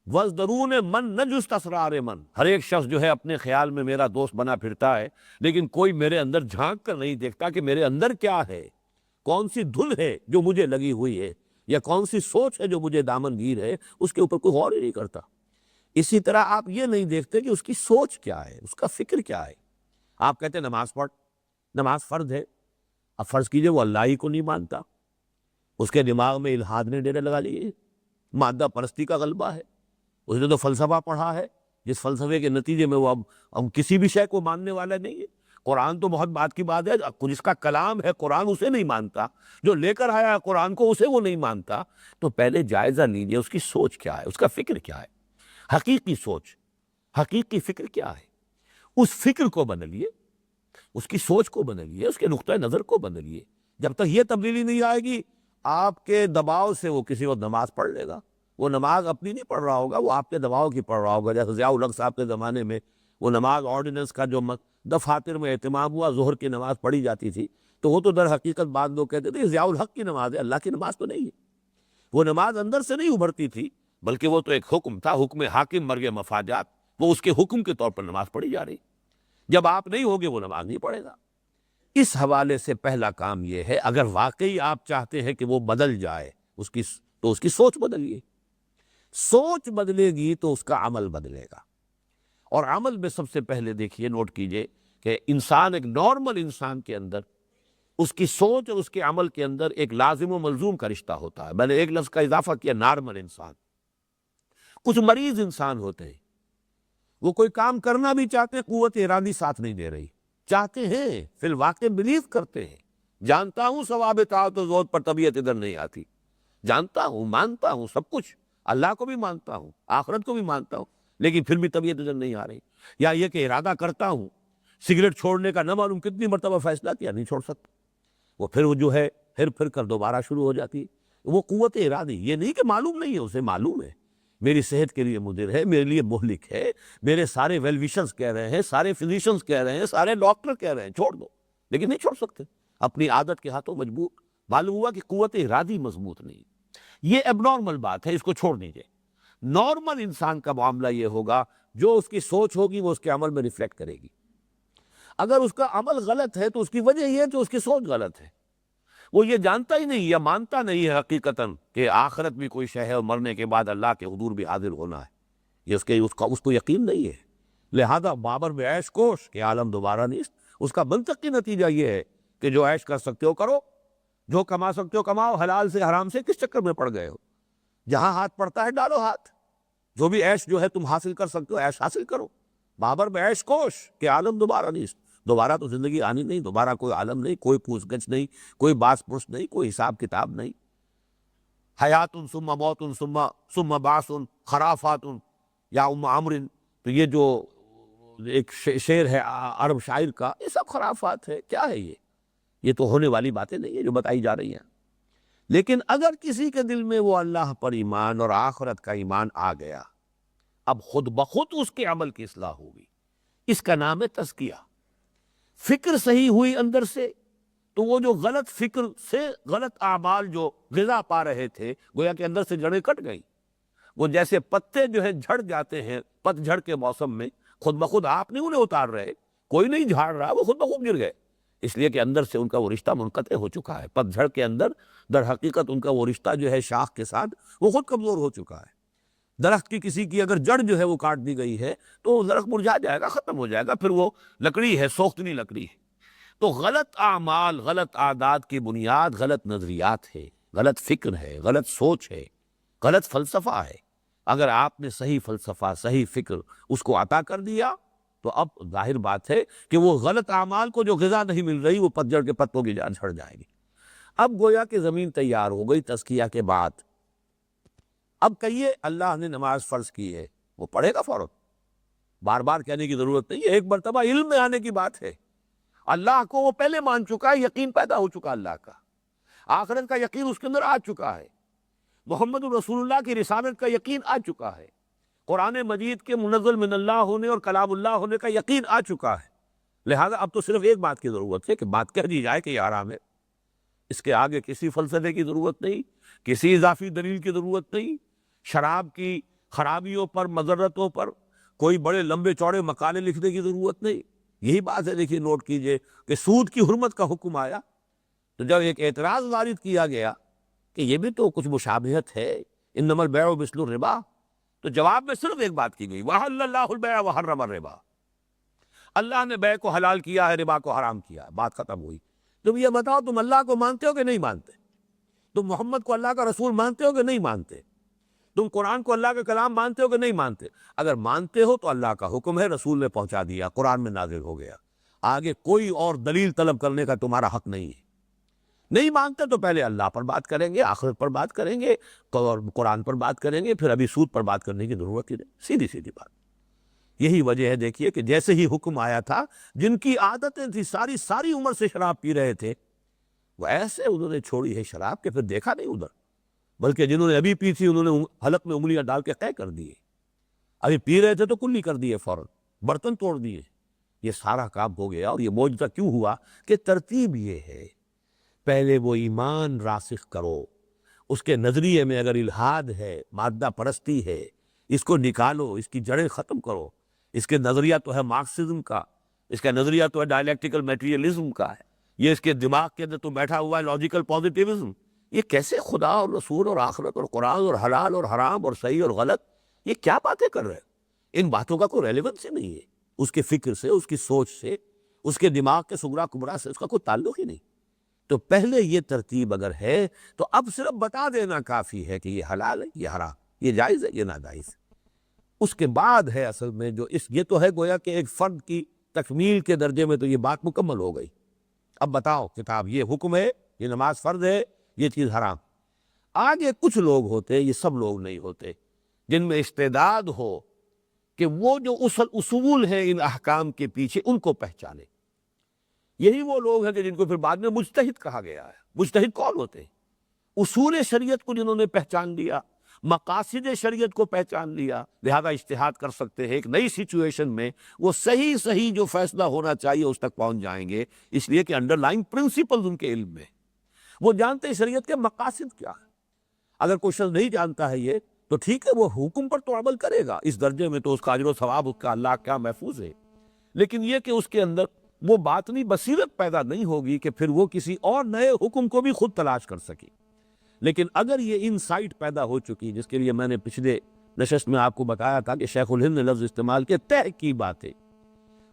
وزدرون من نجست اسرار من۔ ہر ایک شخص جو ہے اپنے خیال میں میرا دوست بنا پھرتا ہے، لیکن کوئی میرے اندر جھانک کر نہیں دیکھتا کہ میرے اندر کیا ہے، کون سی دھن ہے جو مجھے لگی ہوئی ہے، یا کون سی سوچ ہے جو مجھے دامن گیر ہے، اس کے اوپر کوئی غور ہی نہیں کرتا۔ اسی طرح آپ یہ نہیں دیکھتے کہ اس کی سوچ کیا ہے، اس کا فکر کیا ہے۔ آپ کہتے ہیں نماز پڑھ، نماز فرض ہے، اب فرض کیجئے وہ اللہ ہی کو نہیں مانتا، اس کے دماغ میں الحاد نے ڈیرے لگا لیے، مادہ پرستی کا غلبہ ہے، اس نے تو فلسفہ پڑھا ہے، جس فلسفے کے نتیجے میں وہ اب کسی بھی شے کو ماننے والا نہیں ہے۔ قرآن تو بہت بات کی بات ہے، جس کا کلام ہے قرآن اسے نہیں مانتا، جو لے کر آیا ہے قرآن کو اسے وہ نہیں مانتا۔ تو پہلے جائزہ لیجئے اس کی سوچ کیا ہے، اس کا فکر کیا ہے، حقیقی سوچ، حقیقی فکر کیا ہے۔ اس فکر کو بدلیے، اس کی سوچ کو بدلیے، اس کے نقطہ نظر کو بدلیے۔ جب تک یہ تبدیلی نہیں آئے گی، آپ کے دباؤ سے وہ کسی وقت نماز پڑھ لے گا۔ وہ نماز اپنی نہیں پڑھ رہا ہوگا، وہ آپ کے دباؤ کی پڑھ رہا ہوگا۔ جیسے ضیاء الحق صاحب کے زمانے میں وہ نماز آرڈیننس کا جو دفاتر میں اہتمام ہوا، ظہر کی نماز پڑھی جاتی تھی، تو وہ تو در حقیقت بعض لوگ کہتے تھے ضیاء الحق کی نماز ہے، اللہ کی نماز تو نہیں ہے۔ وہ نماز اندر سے نہیں ابھرتی تھی، بلکہ وہ تو ایک حکم تھا، حکم حاکم مرگ مفاجات، وہ اس کے حکم کے طور پر نماز پڑھی جا رہی۔ جب آپ نہیں ہوگے وہ نماز نہیں پڑھے گا۔ اس حوالے سے پہلا کام یہ ہے، اگر واقعی آپ چاہتے ہیں کہ وہ بدل جائے، تو اس کی سوچ بدلیے۔ سوچ بدلے گی تو اس کا عمل بدلے گا، اور عمل میں سب سے پہلے دیکھیے، نوٹ کیجئے کہ انسان، ایک نارمل انسان کے اندر اس کی سوچ اور اس کے عمل کے اندر ایک لازم و ملزوم کا رشتہ ہوتا ہے. میں نے ایک لفظ کا اضافہ کیا، نارمل انسان. کچھ مریض انسان ہوتے ہیں، وہ کوئی کام کرنا بھی چاہتے ہیں، قوت ارادی ساتھ نہیں دے رہی. چاہتے ہیں، فی الواقع بلیو کرتے ہیں، جانتا ہوں ثواب طاعت و زہد پر طبیعت ادھر نہیں آتی، جانتا ہوں، مانتا ہوں سب کچھ، اللہ کو بھی مانتا ہوں، آخرت کو بھی مانتا ہوں، لیکن پھر بھی طبیعت ادھر نہیں آ رہی. یا یہ کہ ارادہ کرتا ہوں سگریٹ چھوڑنے کا، نہ معلوم کتنی مرتبہ فیصلہ کیا، نہیں چھوڑ سکتا. وہ پھر وہ جو ہے پھر کر دوبارہ شروع ہو جاتی ہے. وہ قوت ارادی، یہ نہیں کہ معلوم نہیں ہے، اسے معلوم ہے میری صحت کے لیے مضر ہے، میرے لیے مہلک ہے، میرے سارے ویل ویشرز کہہ رہے ہیں، سارے فزیشنز کہہ رہے ہیں، سارے ڈاکٹر کہہ رہے ہیں چھوڑ دو، لیکن نہیں چھوڑ سکتے، اپنی عادت کے ہاتھوں مجبور. معلوم ہوا کہ قوت ارادی مضبوط نہیں. یہ اب نارمل بات ہے، اس کو چھوڑ دیجئے. نارمل انسان کا معاملہ یہ ہوگا، جو اس کی سوچ ہوگی وہ اس کے عمل میں ریفلیکٹ کرے گی. اگر اس کا عمل غلط ہے تو اس کی وجہ یہ ہے تو اس کی سوچ غلط ہے. وہ یہ جانتا ہی نہیں یا مانتا نہیں ہے حقیقتاً کہ آخرت بھی کوئی شے ہے اور مرنے کے بعد اللہ کے حضور بھی حاضر ہونا ہے. یہ اس کو یقین نہیں ہے. لہذا بابر میں عیش کوش کہ عالم دوبارہ نہیں. اس کا منطقی نتیجہ یہ ہے کہ جو عیش کر سکتے ہو کرو، جو کما سکتے ہو کماؤ، حلال سے حرام سے کس چکر میں پڑ گئے ہو؟ جہاں ہاتھ پڑتا ہے ڈالو ہاتھ. جو بھی عیش جو ہے تم حاصل کر سکتے ہو عیش حاصل کرو. بابر میں عیش کوش کہ عالم دوبارہ نہیں. دوبارہ تو زندگی آنی نہیں، دوبارہ کوئی عالم نہیں، کوئی پوچھ گچھ نہیں، کوئی باس پرس نہیں، کوئی حساب کتاب نہیں. حیات ثم موت ثم بعث خرافات یا ام عمرو. تو یہ جو ایک شعر ہے عرب شاعر کا، یہ سب خرافات ہے. کیا ہے یہ تو ہونے والی باتیں نہیں ہیں جو بتائی جا رہی ہیں. لیکن اگر کسی کے دل میں وہ اللہ پر ایمان اور آخرت کا ایمان آ گیا، اب خود بخود اس کے عمل کی اصلاح ہوگی. اس کا نام ہے تزکیہ. فکر صحیح ہوئی اندر سے تو وہ جو غلط فکر سے غلط اعمال جو غذا پا رہے تھے گویا کہ اندر سے جڑیں کٹ گئیں. وہ جیسے پتے جو ہے جھڑ جاتے ہیں پت جھڑ کے موسم میں، خود بخود آپ نہیں انہیں اتار رہے، کوئی نہیں جھاڑ رہا، وہ خود بخود گر گئے. اس لیے کہ اندر سے ان کا وہ رشتہ منقطع ہو چکا ہے. پت جھڑ کے اندر در حقیقت ان کا وہ رشتہ جو ہے شاخ کے ساتھ وہ خود کمزور ہو چکا ہے. درخت کی کسی کی اگر جڑ جو ہے وہ کاٹ دی گئی ہے تو وہ درخت مرجھا جائے گا، ختم ہو جائے گا، پھر وہ لکڑی ہے، سوختنی لکڑی ہے. تو غلط اعمال، غلط عادات کی بنیاد غلط نظریات ہے، غلط فکر ہے، غلط سوچ ہے، غلط فلسفہ ہے. اگر آپ نے صحیح فلسفہ، صحیح فکر اس کو عطا کر دیا تو اب ظاہر بات ہے کہ وہ غلط اعمال کو جو غذا نہیں مل رہی وہ پتجھڑ کے پتوں کی جان جھڑ جائے گی. اب گویا کہ زمین تیار ہو گئی تزکیہ کے بعد. اب کہیے اللہ نے نماز فرض کی ہے، وہ پڑھے گا فوراً، بار بار کہنے کی ضرورت نہیں ہے. ایک مرتبہ علم میں آنے کی بات ہے. اللہ کو وہ پہلے مان چکا ہے، یقین پیدا ہو چکا اللہ کا، آخرت کا یقین اس کے اندر آ چکا ہے، محمد رسول اللہ کی رسالت کا یقین آ چکا ہے، قرآن مجید کے منزل من اللہ ہونے اور کلام اللہ ہونے کا یقین آ چکا ہے. لہذا اب تو صرف ایک بات کی ضرورت ہے کہ بات کہہ دی جائے کہ یہ حرام ہے. اس کے آگے کسی فلسفے کی ضرورت نہیں، کسی اضافی دلیل کی ضرورت نہیں. شراب کی خرابیوں پر، مضرتوں پر کوئی بڑے لمبے چوڑے مقالے لکھنے کی ضرورت نہیں. یہی بات ہے. دیکھیے نوٹ کیجئے کہ سود کی حرمت کا حکم آیا تو جب ایک اعتراض وارد کیا گیا کہ یہ بھی تو کچھ مشابہت ہے، انما البیع مثل الربا، تو جواب میں صرف ایک بات کی گئی، وَأَحَلَّ اللَّهُ الْبَيْعَ وَحَرَّمَ الرِّبَا. اللہ نے بیع کو حلال کیا ہے، ربا کو حرام کیا ہے، بات ختم ہوئی. تم یہ بتاؤ تم اللہ کو مانتے ہو کہ نہیں مانتے؟ تم محمد کو اللہ کا رسول مانتے ہو کہ نہیں مانتے؟ تم قرآن کو اللہ کا کلام مانتے ہو کہ نہیں مانتے؟ اگر مانتے ہو تو اللہ کا حکم ہے، رسول نے پہنچا دیا، قرآن میں نازل ہو گیا، آگے کوئی اور دلیل طلب کرنے کا تمہارا حق نہیں ہے. نہیں مانتے تو پہلے اللہ پر بات کریں گے، آخرت پر بات کریں گے، اور قرآن پر بات کریں گے، پھر ابھی سود پر بات کرنے کی ضرورت ہی نہیں. سیدھی سیدھی بات. یہی وجہ ہے دیکھیے کہ جیسے ہی حکم آیا تھا، جن کی عادتیں تھی ساری عمر سے شراب پی رہے تھے، وہ ایسے انہوں نے چھوڑی ہے شراب کہ پھر دیکھا نہیں ادھر، بلکہ جنہوں نے ابھی پی تھی انہوں نے حلق میں انگلیاں ڈال کے قے کر دیے. ابھی پی رہے تھے تو کلی کر دیے، فوراً برتن توڑ دیے. یہ سارا کام ہو گیا. اور یہ معجزہ کیوں ہوا؟ کہ ترتیب یہ ہے، پہلے وہ ایمان راسخ کرو، اس کے نظریے میں اگر الحاد ہے، مادہ پرستی ہے، اس کو نکالو، اس کی جڑیں ختم کرو. اس کے نظریہ تو ہے مارکسزم کا، اس کا نظریہ تو ہے ڈائلیکٹیکل میٹیریلزم کا ہے، یہ اس کے دماغ کے اندر تو بیٹھا ہوا ہے لاجیکل پوزیٹیوزم. یہ کیسے خدا اور رسول اور آخرت اور قرآن اور حلال اور حرام اور صحیح اور غلط، یہ کیا باتیں کر رہے ہیں؟ ان باتوں کا کوئی ریلیونس ہی نہیں ہے. اس کے فکر سے، اس کی سوچ سے، اس کے دماغ کے سغرا کبرا سے اس کا کوئی تعلق ہی نہیں. تو پہلے یہ ترتیب اگر ہے تو اب صرف بتا دینا کافی ہے کہ یہ حلال ہے، یہ حرام، یہ جائز ہے، یہ ناجائز ہے۔ اس کے بعد ہے اصل میں جو یہ تو ہے گویا کہ ایک فرد کی تکمیل کے درجے میں تو یہ بات مکمل ہو گئی۔ اب بتاؤ کتاب، یہ حکم ہے، یہ نماز فرض ہے، یہ چیز حرام۔ آگے کچھ لوگ ہوتے، یہ سب لوگ نہیں ہوتے، جن میں استعداد ہو کہ وہ جو اصول ہیں ان احکام کے پیچھے ان کو پہچانے۔ یہی وہ لوگ ہیں کہ جن کو پھر بعد میں مجتہد کہا گیا ہے۔ مجتہد کون ہوتے ہیں؟ اصول شریعت کو جنہوں نے پہچان لیا، مقاصد شریعت کو پہچان لیا، لہذا اجتہاد کر سکتے ہیں۔ ایک نئی سچویشن میں وہ صحیح جو فیصلہ ہونا چاہیے اس تک پہنچ جائیں گے، اس لیے کہ انڈر لائن پرنسپلز ان کے علم میں، وہ جانتے ہیں شریعت کے مقاصد کیا ہے۔ اگر کوئی شخص نہیں جانتا ہے یہ تو ٹھیک ہے، وہ حکم پر تو عمل کرے گا، اس درجے میں تو اس کا اجر و ثواب اس کا اللہ کیا محفوظ ہے، لیکن یہ کہ اس کے اندر وہ باطنی بصیرت پیدا نہیں ہوگی کہ پھر وہ کسی اور نئے حکم کو بھی خود تلاش کر سکے۔ لیکن اگر یہ انسائٹ پیدا ہو چکی، جس کے لیے میں نے پچھلے نشست میں آپ کو بتایا تھا کہ شیخ الہند نے لفظ استعمال کے طے کی باتیں،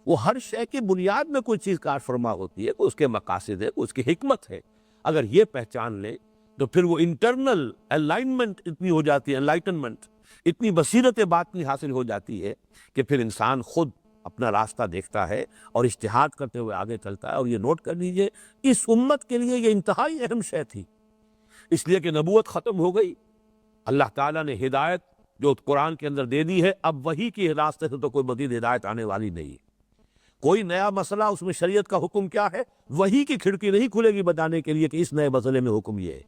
وہ ہر شے کی بنیاد میں کوئی چیز کار فرما ہوتی ہے، کوئی اس کے مقاصد ہے، کوئی اس کی حکمت ہے۔ اگر یہ پہچان لے تو پھر وہ انٹرنل الائنمنٹ اتنی ہو جاتی ہے، انلائٹنمنٹ، اتنی بصیرت باطنی حاصل ہو جاتی ہے کہ پھر انسان خود اپنا راستہ دیکھتا ہے اور اجتہاد کرتے ہوئے آگے چلتا ہے۔ اور یہ نوٹ کر لیجئے، اس امت کے لیے یہ انتہائی اہم شے تھی، اس لیے کہ نبوت ختم ہو گئی، اللہ تعالیٰ نے ہدایت جو قرآن کے اندر دے دی ہے، اب وہی کی راستے سے تو کوئی مزید ہدایت آنے والی نہیں ہے۔ کوئی نیا مسئلہ اس میں شریعت کا حکم کیا ہے، وہی کی کھڑکی نہیں کھلے گی بتانے کے لیے کہ اس نئے مسئلے میں حکم یہ ہے۔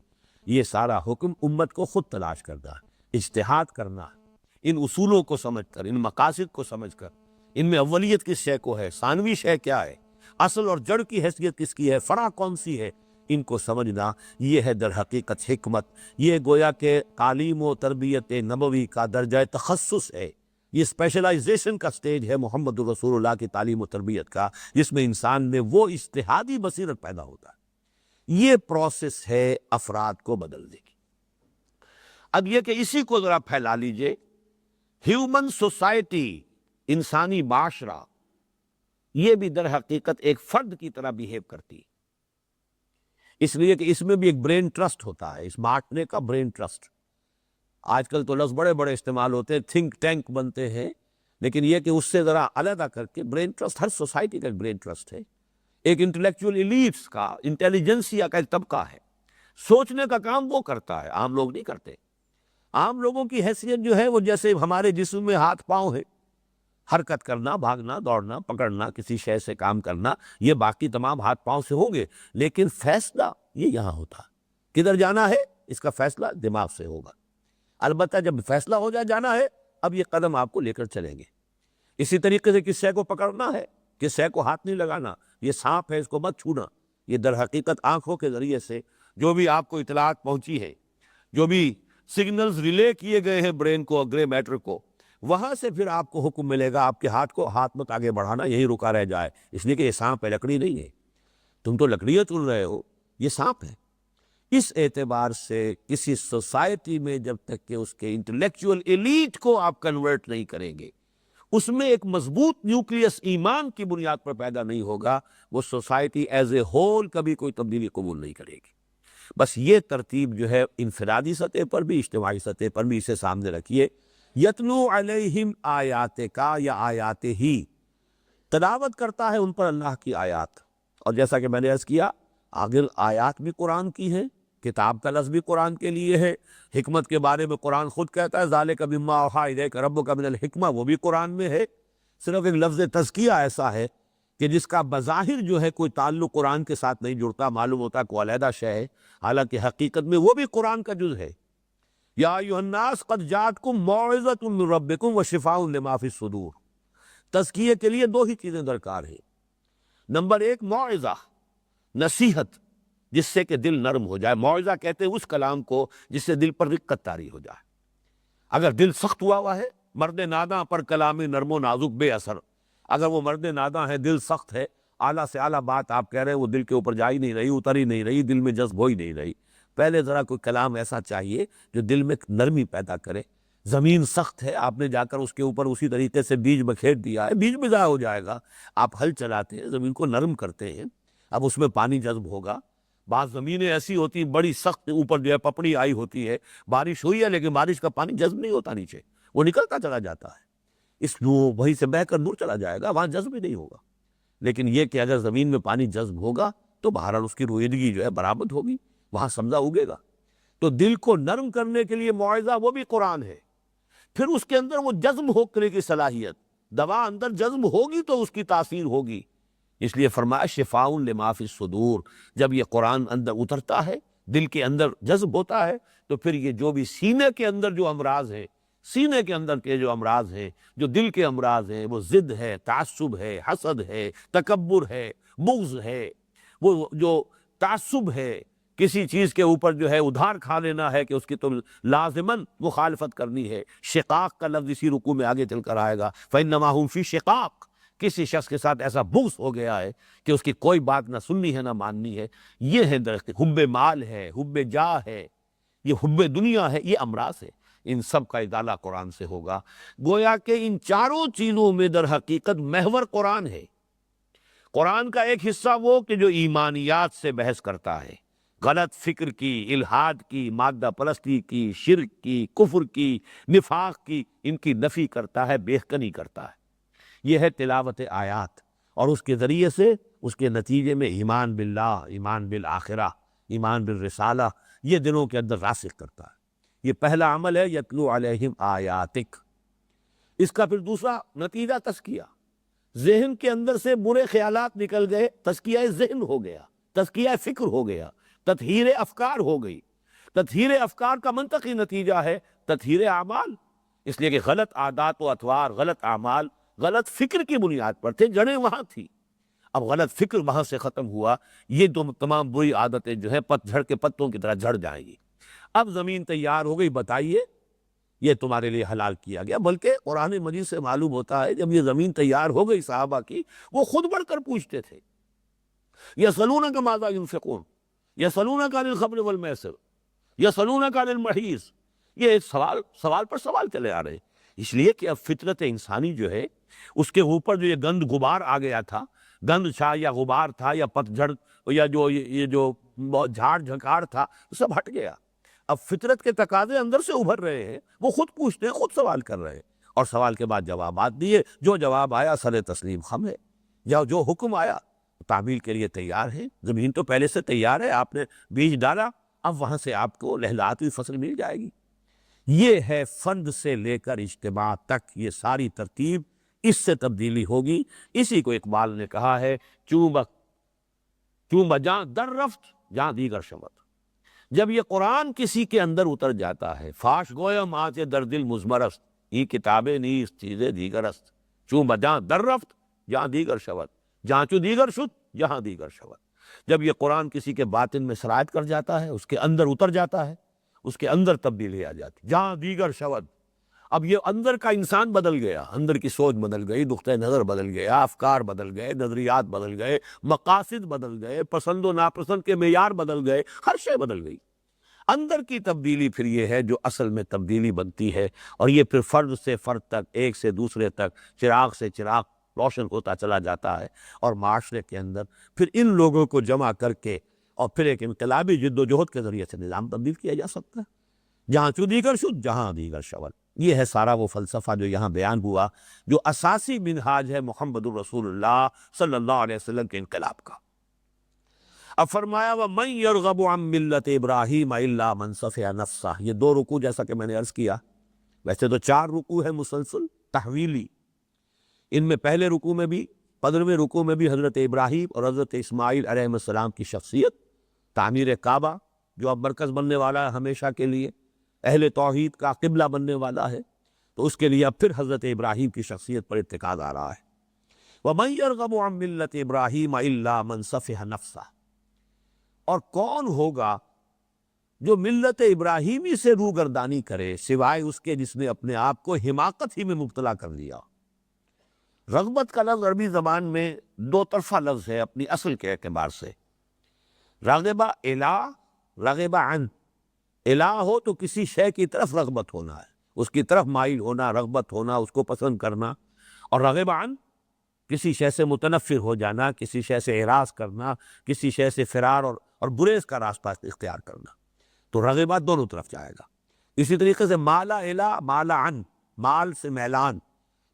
یہ سارا حکم امت کو خود تلاش کرنا، اجتہاد کرنا، ان اصولوں کو سمجھ کر، ان مقاصد کو سمجھ کر، ان میں اولیت کس شے کو ہے، ثانوی شے کیا ہے، اصل اور جڑ کی حیثیت کس کی ہے، فرع کون سی ہے، ان کو سمجھنا، یہ ہے در حقیقت حکمت۔ یہ گویا کہ تعلیم و تربیت نبوی کا درجہ تخصص ہے، یہ اسپیشلائزیشن کا سٹیج ہے محمد رسول اللہ کی تعلیم و تربیت کا، جس میں انسان میں وہ اجتہادی بصیرت پیدا ہوتا ہے۔ یہ پروسیس ہے افراد کو بدلنے کی۔ اب یہ کہ اسی کو ذرا پھیلا لیجئے، ہیومن سوسائٹی، انسانی معاشرہ، یہ بھی در حقیقت ایک فرد کی طرح بیہیو کرتی ہے، اس لیے کہ اس میں بھی ایک برین ٹرسٹ ہوتا ہے، اس بانٹنے کا برین ٹرسٹ۔ آج کل تو لفظ بڑے بڑے استعمال ہوتے ہیں، تھنک ٹینک بنتے ہیں، لیکن یہ کہ اس سے ذرا علیحدہ کر کے برین ٹرسٹ ہر سوسائٹی کا ایک برین ٹرسٹ ہے، ایک انٹلیکچوئل ایلیٹس کا، انٹیلیجنسیا کا ایک طبقہ ہے، سوچنے کا کام وہ کرتا ہے، عام لوگ نہیں کرتے۔ عام لوگوں کی حیثیت جو ہے وہ جیسے ہمارے جسم میں ہاتھ پاؤں ہے، حرکت کرنا، بھاگنا، دوڑنا، پکڑنا، کسی شے سے کام کرنا، یہ باقی تمام ہاتھ پاؤں سے ہوں گے، لیکن فیصلہ یہ یہاں ہوتا ہے، کدھر جانا ہے اس کا فیصلہ دماغ سے ہوگا۔ البتہ جب فیصلہ ہو جائے جانا ہے، اب یہ قدم آپ کو لے کر چلیں گے۔ اسی طریقے سے کس شے کو پکڑنا ہے، کس شے کو ہاتھ نہیں لگانا، یہ سانپ ہے اس کو مت چھونا، یہ در حقیقت آنکھوں کے ذریعے سے جو بھی آپ کو اطلاعات پہنچی ہے، جو بھی سگنلز ریلے کیے گئے ہیں برین کو، گرے میٹر کو، وہاں سے پھر آپ کو حکم ملے گا آپ کے ہاتھ کو ہاتھ مت آگے بڑھانا، یہی رکا رہ جائے، اس لیے کہ یہ سانپ ہے، لکڑی نہیں ہے، تم تو لکڑیاں چن رہے ہو، یہ سانپ ہے۔ اس اعتبار سے کسی سوسائٹی میں جب تک کہ اس کے انٹلیکچوئل ایلیٹ کو آپ کنورٹ نہیں کریں گے، اس میں ایک مضبوط نیوکلیس ایمان کی بنیاد پر پیدا نہیں ہوگا، وہ سوسائٹی ایز اے ہول کبھی کوئی تبدیلی قبول نہیں کرے گی۔ بس یہ ترتیب جو ہے انفرادی سطح پر بھی، اجتماعی سطح پر بھی اسے سامنے رکھیے۔ یتلو علیہم آیات کا، یا آیات ہی، تلاوت کرتا ہے ان پر اللہ کی آیات، اور جیسا کہ میں نے عرض کیا، اگر آیات بھی قرآن کی ہیں، کتاب کا لفظ بھی قرآن کے لیے ہے، حکمت کے بارے میں قرآن خود کہتا ہے ذالک مما اوحی الیک ربک من الحکمہ، وہ بھی قرآن میں ہے۔ صرف ایک لفظ تزکیہ ایسا ہے کہ جس کا بظاہر جو ہے کوئی تعلق قرآن کے ساتھ نہیں جڑتا، معلوم ہوتا ہے کوئی علیحدہ شے ہے، حالانکہ حقیقت میں وہ بھی قرآن کا جز ہے۔ یا ایھا الناس قد جاءتکم موعظۃ من ربکم وشفاء لما فی الصدور۔ تزکیے کے لیے دو ہی چیزیں درکار ہیں، نمبر ایک موعظہ، نصیحت، جس سے کہ دل نرم ہو جائے۔ موعظہ کہتے ہیں اس کلام کو جس سے دل پر رقت طاری ہو جائے۔ اگر دل سخت ہوا ہے، مرد ناداں پر کلام نرم و نازک بے اثر، اگر وہ مرد ناداں ہے، دل سخت ہے، اعلیٰ سے اعلیٰ بات آپ کہہ رہے ہیں وہ دل کے اوپر جا ہی نہیں رہی، اتر ہی نہیں رہی، دل میں جذب ہو ہی نہیں رہی۔ پہلے ذرا کوئی کلام ایسا چاہیے جو دل میں نرمی پیدا کرے۔ زمین سخت ہے، آپ نے جا کر اس کے اوپر اسی طریقے سے بیج بکھیر دیا ہے، بیج بھی ضائع ہو جائے گا۔ آپ ہل چلاتے ہیں، زمین کو نرم کرتے ہیں، اب اس میں پانی جذب ہوگا، بعض زمینیں ایسی ہوتی ہیں بڑی سخت، اوپر جو ہے پپڑی آئی ہوتی ہے، بارش ہوئی ہے لیکن بارش کا پانی جذب نہیں ہوتا نیچے، وہ نکلتا چلا جاتا ہے، اس لیے وہیں سے بہہ کر دور چلا جائے گا، وہاں جذب ہی نہیں ہوگا۔ لیکن یہ کہ اگر زمین میں پانی جذب ہوگا تو بہرحال اس کی رویدگی جو ہے برآمد ہوگی، وہاں سبزہ اگے گا۔ تو دل کو نرم کرنے کے لیے موعظہ وہ بھی قرآن ہے، پھر اس کے اندر وہ جذب ہونے کی صلاحیت، دوا اندر جذب ہوگی تو اس کی تاثیر ہوگی۔ اس لیے فرمایا شفاء لما فی الصدور، جب یہ قرآن اندر اترتا ہے، دل کے اندر جذب ہوتا ہے، تو پھر یہ جو بھی سینے کے اندر جو امراض ہیں، سینے کے اندر کے جو امراض ہیں، جو دل کے امراض ہیں، وہ ضد ہے، تعصب ہے، حسد ہے، تکبر ہے، بغض ہے، وہ جو تعصب ہے، کسی چیز کے اوپر جو ہے ادھار کھا لینا ہے کہ اس کی تو لازماً مخالفت کرنی ہے۔ شقاق کا لفظ اسی رکوع میں آگے چل کر آئے گا، فَإِنَّمَا هُمْ فِي شِقَاقٍ، کسی شخص کے ساتھ ایسا بغض ہو گیا ہے کہ اس کی کوئی بات نہ سننی ہے نہ ماننی ہے۔ یہ ہے درخت، حب مال ہے، حب جاہ ہے، یہ حب دنیا ہے، یہ امراض ہے، ان سب کا ازالہ قرآن سے ہوگا۔ گویا کہ ان چاروں چیزوں میں در حقیقت محور قرآن ہے۔ قرآن کا ایک حصہ وہ کہ جو ایمانیات سے بحث کرتا ہے، غلط فکر کی، الحاد کی، مادہ پرستی کی، شرک کی، کفر کی، نفاق کی، ان کی نفی کرتا ہے، بیخکنی کرتا ہے۔ یہ ہے تلاوت آیات، اور اس کے ذریعے سے اس کے نتیجے میں ایمان باللہ، ایمان بالآخرہ، ایمان بالرسالہ، یہ دلوں کے اندر راسخ کرتا ہے۔ یہ پہلا عمل ہے یتلو علیہم آیاتک۔ اس کا پھر دوسرا نتیجہ تزکیہ، ذہن کے اندر سے برے خیالات نکل گئے، تزکیہ ذہن ہو گیا، تزکیہ فکر ہو گیا، تطہیر افکار ہو گئی۔ تطہیر افکار کا منطقی نتیجہ ہے تطہیر اعمال، اس لیے کہ غلط عادات و اطوار، غلط اعمال غلط فکر کی بنیاد پر تھے، جڑیں وہاں تھی۔ اب غلط فکر وہاں سے ختم ہوا، یہ تمام بری عادتیں جو ہیں پت جھڑ کے پتوں کی طرح جھڑ جائیں گی۔ اب زمین تیار ہو گئی، بتائیے یہ تمہارے لیے حلال کیا گیا۔ بلکہ قرآن مجید سے معلوم ہوتا ہے جب یہ زمین تیار ہو گئی صحابہ کی، وہ خود بڑھ کر پوچھتے تھے، یسألونک ماذا ینفقون، یسألونک عن الخمر والمیسر، یسألونک عن المحیض، یہ سوال پر سوال چلے آ رہے ہیں۔ اس لیے کہ اب فطرت انسانی جو ہے اس کے اوپر جو یہ گند غبار آ گیا تھا، گند چھا یا غبار تھا یا پت جھڑ یا یہ جو جھاڑ جھکاڑ تھا، سب ہٹ گیا۔ اب فطرت کے تقاضے اندر سے ابھر رہے ہیں، وہ خود پوچھتے ہیں، خود سوال کر رہے ہیں، اور سوال کے بعد جوابات دیے، جو جواب آیا سر تسلیم خم ہے، یا جو حکم آیا تعمیل کے لیے تیار ہے۔ زمین تو پہلے سے تیار ہے، آپ نے بیج ڈالا، اب وہاں سے آپ کو لہلاتی ہوئی فصل مل جائے گی۔ یہ ہے فند سے لے کر اجتماع تک، یہ ساری ترتیب، اس سے تبدیلی ہوگی۔ اسی کو اقبال نے کہا ہے چوں بجاں در رفت جہاں دیگر شود۔ جب یہ قرآن کسی کے اندر اتر جاتا ہے، فاش گویم آج در دل مزمرست، یہ کتابیں نیست چیزیں دیگر است، چوں بجاں در رفت جہاں دیگر شود، جہاں چوں دیگر شد جہاں دیگر شود۔ جب یہ قرآن کسی کے باطن میں سرایت کر جاتا ہے، اس کے اندر اتر جاتا ہے، اس کے اندر تبدیلی آ جاتی، جہاں دیگر شود۔ اب یہ اندر کا انسان بدل گیا، اندر کی سوچ بدل گئی، نقطہ نظر بدل گیا، افکار بدل گئے، نظریات بدل گئے، مقاصد بدل گئے، پسند و ناپسند کے معیار بدل گئے، ہر شے بدل گئی۔ اندر کی تبدیلی پھر یہ ہے جو اصل میں تبدیلی بنتی ہے، اور یہ پھر فرد سے فرد تک، ایک سے دوسرے تک، چراغ سے چراغ روشن ہوتا چلا جاتا ہے، اور معاشرے کے اندر پھر ان لوگوں کو جمع کر کے اور پھر ایک انقلابی جد و جہد کے ذریعے سے نظام تبدیل کیا جا سکتا ہے، جہاں چوں دیگر شد جہاں دیگر شود۔ یہ ہے سارا وہ فلسفہ جو یہاں بیان ہوا، جو اساسی منہاج ہے محمد الرسول اللہ صلی اللہ علیہ وسلم کے انقلاب کا۔ اب فرمایا وَمَن يَرْغَبُ عَن مِّلَّةِ إِبْرَاهِيمَ إِلَّا مَن سَفِهَ نَفْسَهُ۔ یہ دو رکوع جیسا کہ میں نے عرض کیا، ویسے تو 4 رکوع ہے مسلسل تحویلی، ان میں پہلے رکوع میں بھی 15ویں رکوع میں بھی حضرت ابراہیم اور حضرت اسماعیل علیہ السلام کی شخصیت، تعمیر کعبہ جو اب مرکز بننے والا ہے ہمیشہ کے لیے، اہل توحید کا قبلہ بننے والا ہے، تو اس کے لیے اب پھر حضرت ابراہیم کی شخصیت پر ارتکاز آ رہا ہے۔ وَمَن يَرْغَبُ عَن مِّلَّةِ إِبْرَاهِيمَ إِلَّا مَن سَفِهَ نَفْسَهُ۔ اور کون ہوگا جو ملت ابراہیمی سے روگردانی کرے سوائے اس کے جس نے اپنے آپ کو حماقت ہی میں مبتلا کر لیا۔ رغبت کا لفظ عربی زبان میں دو طرفہ لفظ ہے اپنی اصل کے اعتبار سے، راغبہ الہ، راغبہ عن۔ الہ ہو تو کسی شے کی طرف رغبت ہونا ہے، اس کی طرف مائل ہونا، رغبت ہونا، اس کو پسند کرنا، اور راغبہ عن کسی شے سے متنفر ہو جانا، کسی شے سے اعراض کرنا، کسی شے سے فرار اور برے کا راستہ اختیار کرنا، تو رغبات دونوں طرف جائے گا۔ اسی طریقے سے مالا الا مالا عن، مال سے میلان،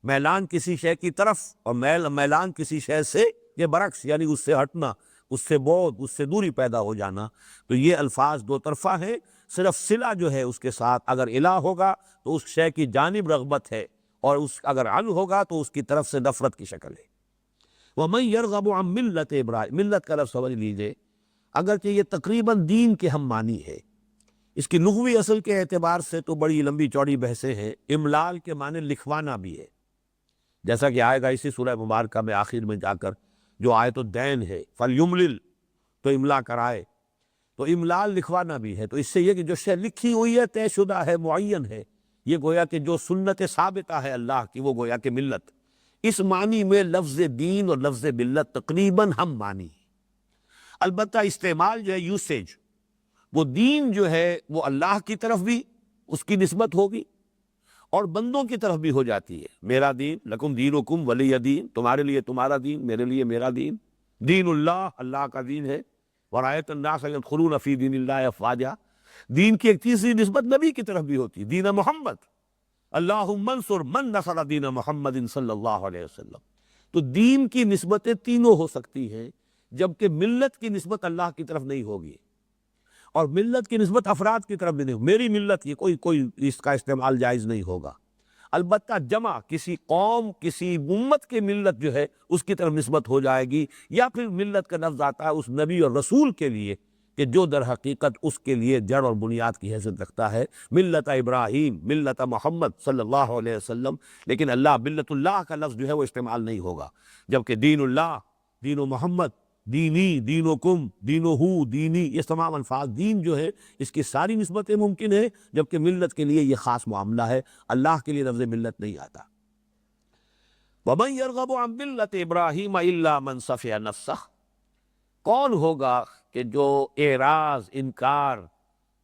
میلان کسی شے کی طرف اور میلان کسی شے سے، یہ برعکس یعنی اس سے ہٹنا، اس سے بعد، اس سے دوری پیدا ہو جانا۔ تو یہ الفاظ دو طرفہ ہیں، صرف صلہ جو ہے اس کے ساتھ اگر الہ ہوگا تو اس شے کی جانب رغبت ہے، اور اس اگر عن ہوگا تو اس کی طرف سے نفرت کی شکل ہے۔ وَمَن يَرْغَبُ عَن مِلَّةِ ابراہیم، ملت کا لفظ سمجھ لیجئے، اگرچہ یہ تقریباً دین کے ہم معنی ہے، اس کی لغوی اصل کے اعتبار سے تو بڑی لمبی چوڑی بحثیں ہیں۔ املال کے معنی لکھوانا بھی ہے، جیسا کہ آئے گا اسی سورہ مبارکہ میں آخر میں جا کر، جو آیت الدین ہے فَلْيُمْلِلْ، تو املا کرائے، تو املال لکھوانا بھی ہے۔ تو اس سے یہ کہ جو شے لکھی ہوئی ہے، طے شدہ ہے، معین ہے، یہ گویا کہ جو سنت ثابتہ ہے اللہ کی، وہ گویا کہ ملت، اس معنی میں لفظ دین اور لفظ ملت تقریباً ہم معنی ہے۔ البتہ استعمال جو ہے، یوسیج، وہ دین جو ہے وہ اللہ کی طرف بھی اس کی نسبت ہوگی اور بندوں کی طرف بھی ہو جاتی ہے۔ میرا دین، لکم دینکم ولی دین، تمہارے لیے تمہارا دین، میرے لیے میرا دین۔ دین اللہ، اللہ کا دین ہے۔ وَرَأَيْتَ النَّاسَ يَدْخُلُونَ فِي دِينِ اللَّهِ أَفْوَاجًا، دین کی ایک تیسری نسبت نبی کی طرف بھی ہوتی ہے، دین محمد، اللہم انصر من نصر دین محمد صلی اللہ علیہ وسلم۔ تو دین کی نسبتیں تینوں ہو سکتی ہیں، جبکہ ملت کی نسبت اللہ کی طرف نہیں ہوگی، اور ملت کی نسبت افراد کی طرف بھی نہیں، میری ملت، یہ کوئی اس کا استعمال جائز نہیں ہوگا۔ البتہ جمع کسی قوم، کسی امت کی ملت جو ہے اس کی طرف نسبت ہو جائے گی، یا پھر ملت کا لفظ آتا ہے اس نبی اور رسول کے لیے کہ جو در حقیقت اس کے لیے جڑ اور بنیاد کی حیثیت رکھتا ہے، ملت ابراہیم، ملت محمد صلی اللہ علیہ وسلم۔ لیکن اللہ، ملت اللہ کا لفظ جو ہے وہ استعمال نہیں ہوگا، جبکہ دین اللہ، دین و محمد، دینی، دینکم، دینہو، دینی، یہ تمام الفاظ، دین جو ہے اس کی ساری نسبتیں ممکن ہیں، جبکہ ملت کے لیے یہ خاص معاملہ ہے، اللہ کے لیے لفظ ملت نہیں آتا۔ وَمَن يَرْغَبُ عَن مِلَّةِ إِبْرَاهِيمَ إِلَّا مَن صَفِحَ نَفْسَهُ، کون ہوگا کہ جو اعراض، انکار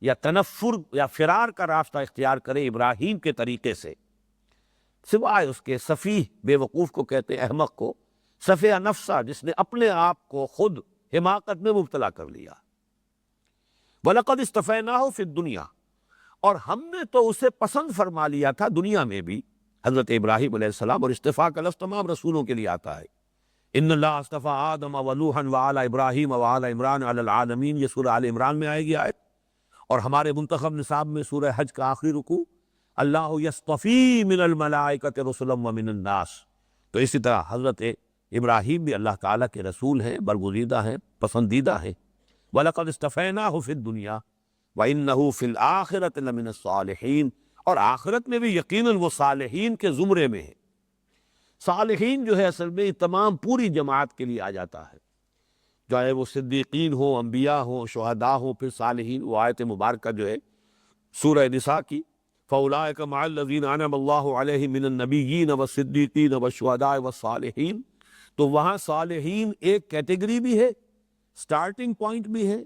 یا تنفر یا فرار کا راستہ اختیار کرے ابراہیم کے طریقے سے، سوائے اس کے صفیح، بے وقوف کو کہتے ہیں، احمق کو، صفیہ نفسہ، جس نے اپنے آپ کو خود حماقت میں مبتلا کر لیا۔ وَلَقَدْ اصْطَفَيْنَاهُ فِي الدُّنْيَا، اور ہم نے تو اسے پسند فرما لیا تھا دنیا میں بھی، حضرت ابراہیم علیہ السلام، اور استفاء کا لفظ تمام رسولوں کے لیے آتا ہے۔ ان اللہ اصطفیٰ آدم ونوحا وآل ابراہیم وآل عمران علی العالمین، یہ سورہ آل عمران میں آئے گی آیت، اور ہمارے منتخب نصاب میں سورہ حج کا آخری رکوع، اللہ یصطفی من الملائکۃ رسلا ومن الناس۔ تو اسی طرح حضرت ابراہیم بھی اللہ تعالیٰ کے رسول ہیں، برگزیدہ ہیں، پسندیدہ ہیں۔ وَلَقَدْ اصْطَفَيْنَاهُ فِي الدُّنْيَا وَإِنَّهُ فِي الْآخِرَةِ لَمِنَ الصَّالِحِينَ، اور آخرت میں بھی یقیناً وہ صالحین کے زمرے میں ہے۔ صالحین جو ہے اصل میں تمام پوری جماعت کے لیے آ جاتا ہے، چاہے وہ صدیقین ہوں، انبیاء ہوں، شہداء ہوں، پھر صالحین۔ وہ آیت مبارکہ جو ہے سورہ نساء کی، فَأُولَٰئِكَ مَعَ الَّذِينَ أَنْعَمَ اللَّهُ عَلَيْهِم مِّنَ النَّبِيِّينَ وَالصِّدِّيقِينَ وَالشُّهَدَاءِ وَالصَّالِحِينَ، تو وہاں صالحین ایک کیٹیگری بھی ہے، سٹارٹنگ پوائنٹ بھی ہے،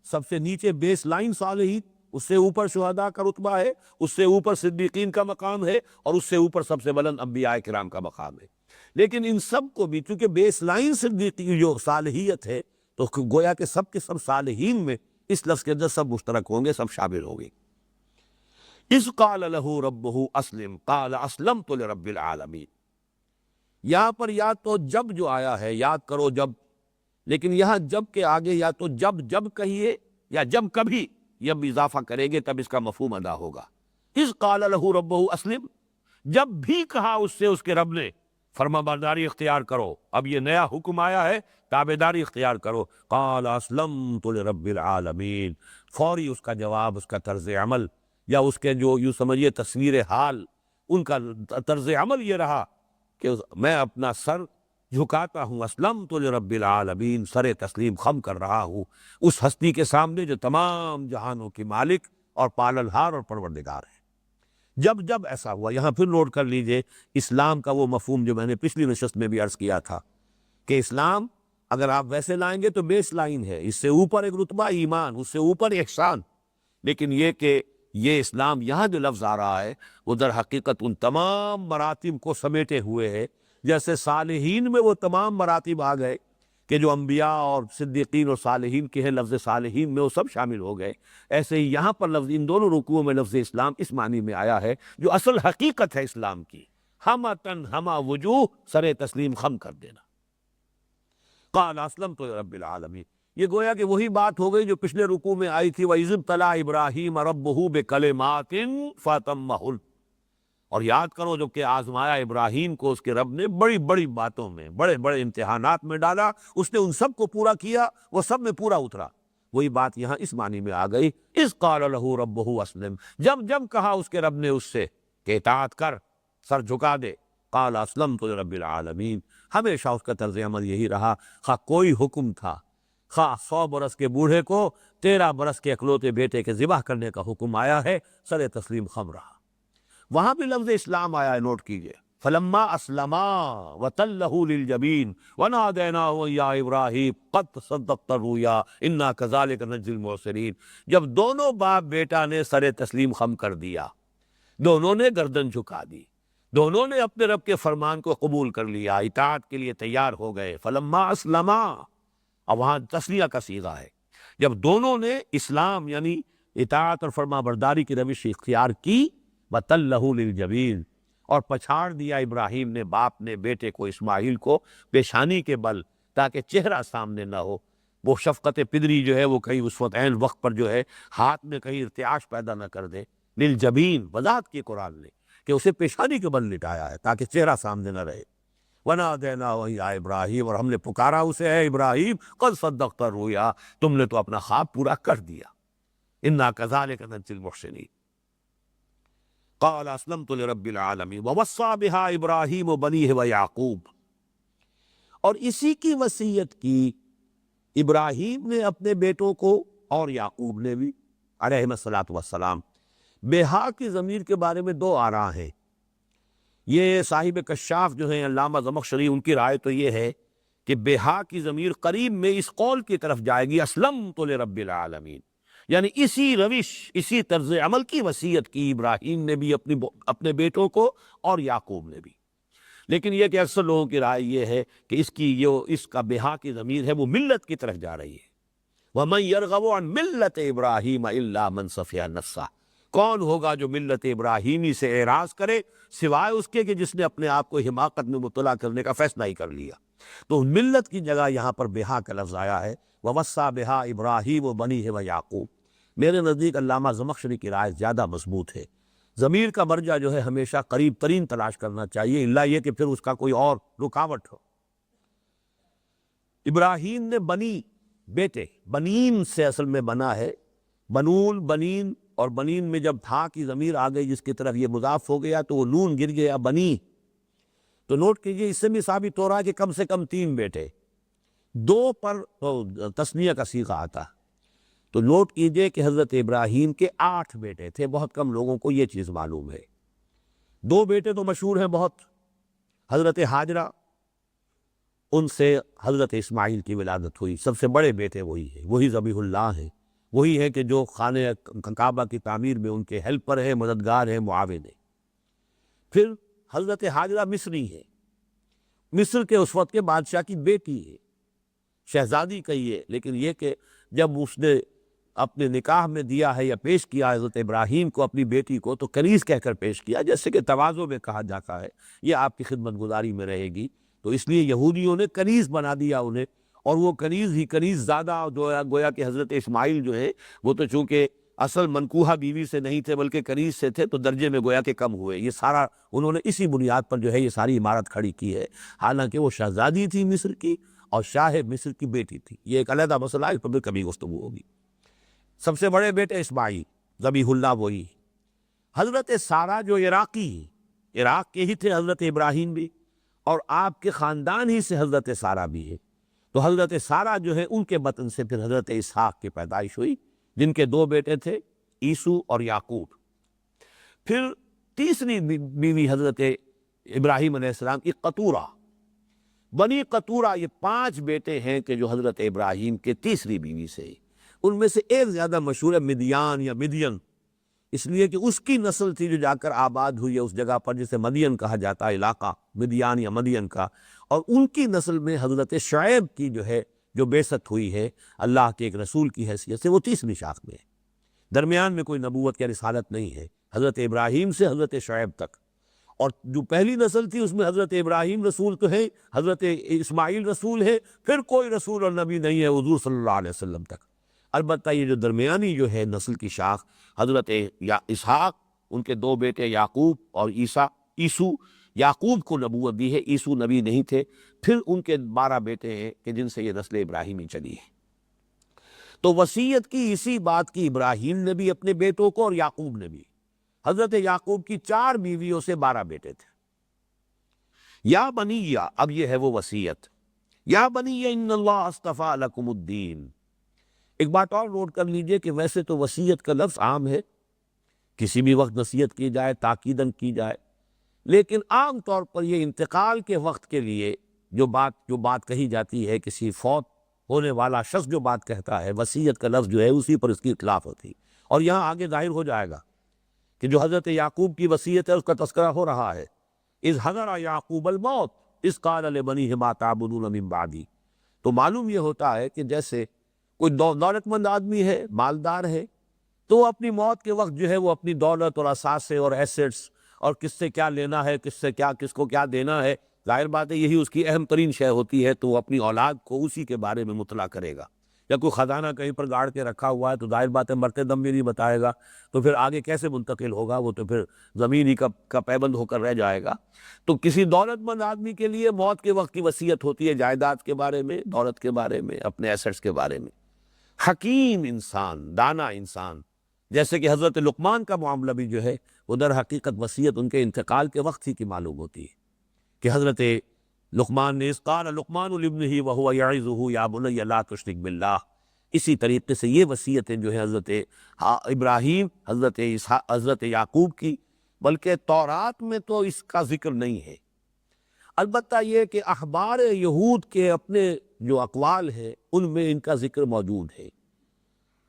سب سے نیچے بیس لائن صالحین، اس سے اوپر شہداء کا رتبہ ہے، اس سے اوپر صدیقین کا مقام ہے، اور اس سے اوپر سب سے بلند انبیاء کرام کا مقام ہے۔ لیکن ان سب کو بھی چونکہ بیس لائن صدیقی جو صالحیت ہے، تو گویا کہ سب کے سب صالحین میں اس لفظ کے اندر سب مشترک ہوں گے، سب شامل ہوں گے۔ اذ قال له ربه اسلم قال اسلمت لرب العالمین، یہاں پر یا تو جب جو آیا ہے، یاد کرو جب، لیکن یہاں جب کے آگے یا تو جب کہیے یا جب کبھی یہ اضافہ کریں گے تب اس کا مفہوم ادا ہوگا۔ اذ قال له ربه اسلم، جب بھی کہا اس سے اس کے رب نے فرما برداری اختیار کرو، اب یہ نیا حکم آیا ہے، تابعداری اختیار کرو۔ قال اسلمت لرب العالمین، فوری اس کا جواب، اس کا طرز عمل، یا اس کے جو یوں سمجھیے تصویر حال، ان کا طرز عمل یہ رہا کہ میں اپنا سر جھکاتا ہوں، اسلمت لرب العالمین، سر تسلیم خم کر رہا ہوں اس ہستی کے سامنے جو تمام جہانوں کی مالک اور پالنہار اور پروردگار ہے۔ جب ایسا ہوا، یہاں پھر نوٹ کر لیجئے اسلام کا وہ مفہوم جو میں نے پچھلی نشست میں بھی عرض کیا تھا کہ اسلام اگر آپ ویسے لائیں گے تو بیس لائن ہے، اس سے اوپر ایک رتبہ ایمان، اس سے اوپر احسان، لیکن یہ کہ یہ اسلام یہاں جو لفظ آ رہا ہے وہ در حقیقت ان تمام مراتب کو سمیٹے ہوئے ہے، جیسے صالحین میں وہ تمام مراتب آ گئے کہ جو انبیاء اور صدیقین اور صالحین کے ہیں لفظ صالحین میں وہ سب شامل ہو گئے، ایسے ہی یہاں پر لفظ ان دونوں رکوعوں میں لفظ اسلام اس معنی میں آیا ہے جو اصل حقیقت ہے اسلام کی، ہمتن ہما وجوہ، سر تسلیم خم کر دینا۔ قال اسلمت لرب العالمین، یہ گویا کہ وہی بات ہو گئی جو پچھلے رکوع میں آئی تھی، وَإِذِ ابْتَلَىٰ إِبْرَاهِيمَ رَبُّهُ بِكَلِمَاتٍ فَأَتَمَّهُنَّ، اور یاد کرو جب کہ آزمایا ابراہیم کو اس کے رب نے بڑی بڑی باتوں میں، بڑے بڑے امتحانات میں ڈالا، اس نے ان سب کو پورا کیا، وہ سب میں پورا اترا۔ وہی بات یہاں اس معنی میں آ گئی، اذ قال له ربه اسلم، جب جب کہا اس کے رب نے اس سے کہ اطاعت کر، سر جھکا دے، قال اسلمت لرب العالمین، ہمیشہ اس کا طرز عمل یہی رہا، خواہ کوئی حکم تھا، خواہ 100 برس کے بوڑھے کو 13 برس کے اکلوتے بیٹے کے ذبح کرنے کا حکم آیا ہے، سر تسلیم خم رہا۔ وہاں بھی لفظ اسلام آیا ہے، نوٹ کیجئے، فلما اسلما وتلہ للجبین ونادیناہ یا ابراہیم قد صدقت الرؤیا انا کذالک نجزی المحسنین، جب دونوں باپ بیٹا نے سر تسلیم خم کر دیا، دونوں نے گردن جھکا دی، دونوں نے اپنے رب کے فرمان کو قبول کر لیا، اطاعت کے لیے تیار ہو گئے، فلما اسلما، اب وہاں تسلیہ کا صیغہ ہے، جب دونوں نے اسلام یعنی اطاعت اور فرما برداری کی روش اختیار کی، وَتَلَّهُ لِلْجَبِينِ، اور پچھاڑ دیا ابراہیم نے، باپ نے بیٹے کو اسماعیل کو پیشانی کے بل، تاکہ چہرہ سامنے نہ ہو، وہ شفقت پدری جو ہے وہ کہیں اس وقت عین وقت پر جو ہے ہاتھ میں کہیں ارتعاش پیدا نہ کر دے، للجبین وضاحت کی قرآن نے کہ اسے پیشانی کے بل لٹایا ہے تاکہ چہرہ سامنے نہ رہے، وَنَادَيْنَاهُ يَا ابراہیم، اور ہم نے پکارا اسے، اے ابراہیم قد صدقت الرؤیا، تم نے تو اپنا خواب پورا کر دیا، انا کذالک نجزی المحسنین۔ قال اسلمت لرب العالمین ووصى بها ابراہیم بنیہ ویعقوب، اور اسی کی وصیت کی ابراہیم نے اپنے بیٹوں کو اور یعقوب نے بھی علیہم الصلاۃ والسلام۔ بہا کی ضمیر کے بارے میں دو آراء ہیں، یہ صاحب کشاف جو ہیں علامہ زمخشری، ان کی رائے تو یہ ہے کہ بہا کی ضمیر قریب میں اس قول کی طرف جائے گی، اسلمت لرب العالمین، یعنی اسی روش، اسی طرز عمل کی وصیت کی ابراہیم نے بھی اپنے بیٹوں کو اور یعقوب نے بھی۔ لیکن یہ کہ اکثر لوگوں کی رائے یہ ہے کہ اس کا بہا کی ضمیر ہے وہ ملت کی طرف جا رہی ہے، وَمَن يَرْغَبُ عَن مِلَّةِ إِبْرَاهِيمَ إِلَّا مَن صَفِحَ نَفْسَهُ، کون ہوگا جو ملت ابراہیمی سے اعراض کرے سوائے اس کے کہ جس نے اپنے آپ کو حماقت میں مبتلا کرنے کا فیصلہ ہی کر لیا۔ تو ملت کی جگہ یہاں پر بہا کا لفظ آیا ہے، وَوَصَّى بِهَا إِبْرَاهِيمُ بَنِيهِ وَيَعْقُوب۔ میرے نزدیک علامہ زمخشری کی رائے زیادہ مضبوط ہے، ضمیر کا مرجع جو ہے ہمیشہ قریب ترین تلاش کرنا چاہیے، الا یہ کہ پھر اس کا کوئی اور رکاوٹ ہو۔ ابراہیم نے بنی بیٹے، بنین سے اصل میں بنا ہے، بنون بنین، اور بنین میں جب تھا کی ضمیر آ گئی جس کی طرف یہ مضاف ہو گیا تو وہ نون گر گیا، بنی۔ تو نوٹ کیجئے اس سے بھی ثابت ہو رہا ہے کہ کم سے کم 3 بیٹے، 2 پر تثنیہ کا صیغہ آتا، تو نوٹ کیجئے کہ حضرت ابراہیم کے 8 بیٹے تھے، بہت کم لوگوں کو یہ چیز معلوم ہے۔ 2 بیٹے تو مشہور ہیں بہت، حضرت حاجرہ، ان سے حضرت اسماعیل کی ولادت ہوئی، سب سے بڑے بیٹے وہی ہیں، وہی ذبیح اللہ ہیں، وہی ہے کہ جو خانہ کعبہ کی تعمیر میں ان کے ہیلپر ہیں، مددگار ہیں، معاون ہیں۔ پھر حضرت حاجرہ مصری ہے، مصر کے اس وقت کے بادشاہ کی بیٹی ہے، شہزادی کہیے، لیکن یہ کہ جب اس نے اپنے نکاح میں دیا ہے یا پیش کیا حضرت ابراہیم کو اپنی بیٹی کو، تو کنیز کہہ کر پیش کیا، جیسے کہ تواضع میں کہا جاتا ہے، یہ آپ کی خدمت گزاری میں رہے گی، تو اس لیے یہودیوں نے کنیز بنا دیا انہیں، اور وہ کنیز ہی کنیز زیادہ گویا کہ حضرت اسماعیل جو ہے وہ تو چونکہ اصل منکوحہ بیوی سے نہیں تھے بلکہ کنیز سے تھے، تو درجے میں گویا کہ کم ہوئے، یہ سارا انہوں نے اسی بنیاد پر جو ہے یہ ساری عمارت کھڑی کی ہے، حالانکہ وہ شہزادی تھی مصر کی اور شاہ مصر کی بیٹی تھی، یہ ایک علیحدہ مسئلہ ہے، اس پر بھی کبھی گفتگو ہوگی۔ سب سے بڑے بیٹے اسماعیل، ذبیح اللہ وہی، حضرت سارہ جو عراق کے ہی تھے حضرت ابراہیم بھی، اور آپ کے خاندان ہی سے حضرت سارہ بھی ہے، تو حضرت سارہ جو ہے ان کے بطن سے پھر حضرت اسحاق کی پیدائش ہوئی، جن کے 2 بیٹے تھے، عیسو اور یعقوب۔ پھر تیسری بیوی حضرت ابراہیم علیہ السلام کی قطورہ، بنی قطورہ، یہ 5 بیٹے ہیں کہ جو حضرت ابراہیم کے تیسری بیوی سے، ان میں سے ایک زیادہ مشہور ہے مدیان یا مدین، اس لیے کہ اس کی نسل تھی جو جا کر آباد ہوئی ہے اس جگہ پر جسے مدین کہا جاتا ہے، علاقہ مدیان یا مدین کا، اور ان کی نسل میں حضرت شعیب کی جو بعثت ہوئی ہے اللہ کے ایک رسول کی حیثیت سے، وہ 30ویں شاخ میں ہے۔ درمیان میں کوئی نبوت یا رسالت نہیں ہے، حضرت ابراہیم سے حضرت شعیب تک۔ اور جو پہلی نسل تھی اس میں حضرت ابراہیم رسول تو ہے، حضرت اسماعیل رسول ہے، پھر کوئی رسول اور نبی نہیں ہے حضور صلی اللہ علیہ وسلم تک۔ البتہ یہ جو درمیانی جو ہے نسل کی شاخ، حضرت اسحاق، ان کے 2 بیٹے یعقوب اور عیسو، یعقوب کو نبوت دی ہے، عیسو نبی نہیں تھے، پھر ان کے 12 بیٹے ہیں کہ جن سے یہ نسل ابراہیمی چلی ہے۔ تو وصیت کی اسی بات کی ابراہیم نے بھی اپنے بیٹوں کو اور یعقوب نے بھی۔ حضرت یعقوب کی 4 بیویوں سے 12 بیٹے تھے۔ یا بنی، اب یہ ہے وہ وصیت، یا بنی ان اللہ اصطفیٰ لکم الدین۔ ایک بات اور نوٹ کر لیجئے کہ ویسے تو وصیت کا لفظ عام ہے، کسی بھی وقت نصیحت کی جائے، تاکیداً کی جائے، لیکن عام طور پر یہ انتقال کے وقت کے لیے جو بات کہی جاتی ہے، کسی فوت ہونے والا شخص جو بات کہتا ہے، وصیت کا لفظ جو ہے اسی پر اس کی اطلاق ہوتی ہے۔ اور یہاں آگے ظاہر ہو جائے گا کہ جو حضرت یعقوب کی وصیت ہے اس کا تذکرہ ہو رہا ہے، اذ حضر یعقوب الموت اذ قال لبنیہ ما تعبدون من بعدی۔ تو معلوم یہ ہوتا ہے کہ جیسے کوئی دولت مند آدمی ہے، مالدار ہے، تو وہ اپنی موت کے وقت جو ہے وہ اپنی دولت اور اثاثے اور ایسٹس اور کس سے کیا لینا ہے، کس کو کیا دینا ہے، ظاہر بات ہے یہی اس کی اہم ترین شے ہوتی ہے، تو وہ اپنی اولاد کو اسی کے بارے میں مطلع کرے گا۔ یا کوئی خزانہ کہیں پر گاڑ کے رکھا ہوا ہے تو ظاہر بات ہے مرتے دم بھی نہیں بتائے گا، تو پھر آگے کیسے منتقل ہوگا، وہ تو پھر زمین ہی کا پیبند ہو کر رہ جائے گا۔ تو کسی دولت مند آدمی کے لیے موت کے وقت کی وصیت ہوتی ہے جائیداد کے بارے میں، دولت کے بارے میں، اپنے ایسٹس کے بارے میں۔ حکیم انسان، دانا انسان، جیسے کہ حضرت لقمان کا معاملہ بھی جو ہے وہ در حقیقت وصیت ان کے انتقال کے وقت ہی کی معلوم ہوتی ہے کہ حضرت لقمان نے اذ قال لقمان لابنہ وہو یعظہ یا بنی لا تشرک باللہ، اسی طریقے سے یہ وصیتیں جو ہے حضرت ابراہیم، حضرت یعقوب کی، بلکہ تورات میں تو اس کا ذکر نہیں ہے۔ البتہ یہ کہ اخبار یہود کے اپنے جو اقوال ہیں ان میں ان کا ذکر موجود ہے،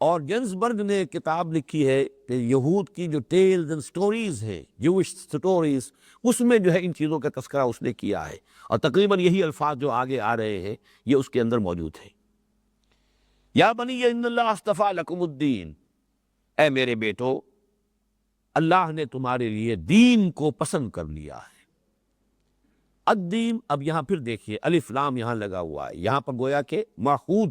اور جنسبرگ نے ایک کتاب لکھی ہے کہ یہود کی جو ٹیلز اینڈ سٹوریز ہیں، جوش سٹوریز، اس میں جو ہے ان چیزوں کا تذکرہ اس نے کیا ہے، اور تقریباً یہی الفاظ جو آگے آ رہے ہیں یہ اس کے اندر موجود ہیں۔ یا بنی ان اللہ اصطفیٰ لکم الدین، اے میرے بیٹو، اللہ نے تمہارے لیے دین کو پسند کر لیا ہے۔ الدین، اب یہاں پھر دیکھیے الف لام یہاں لگا ہوا ہے، یہاں پر گویا کہ معہود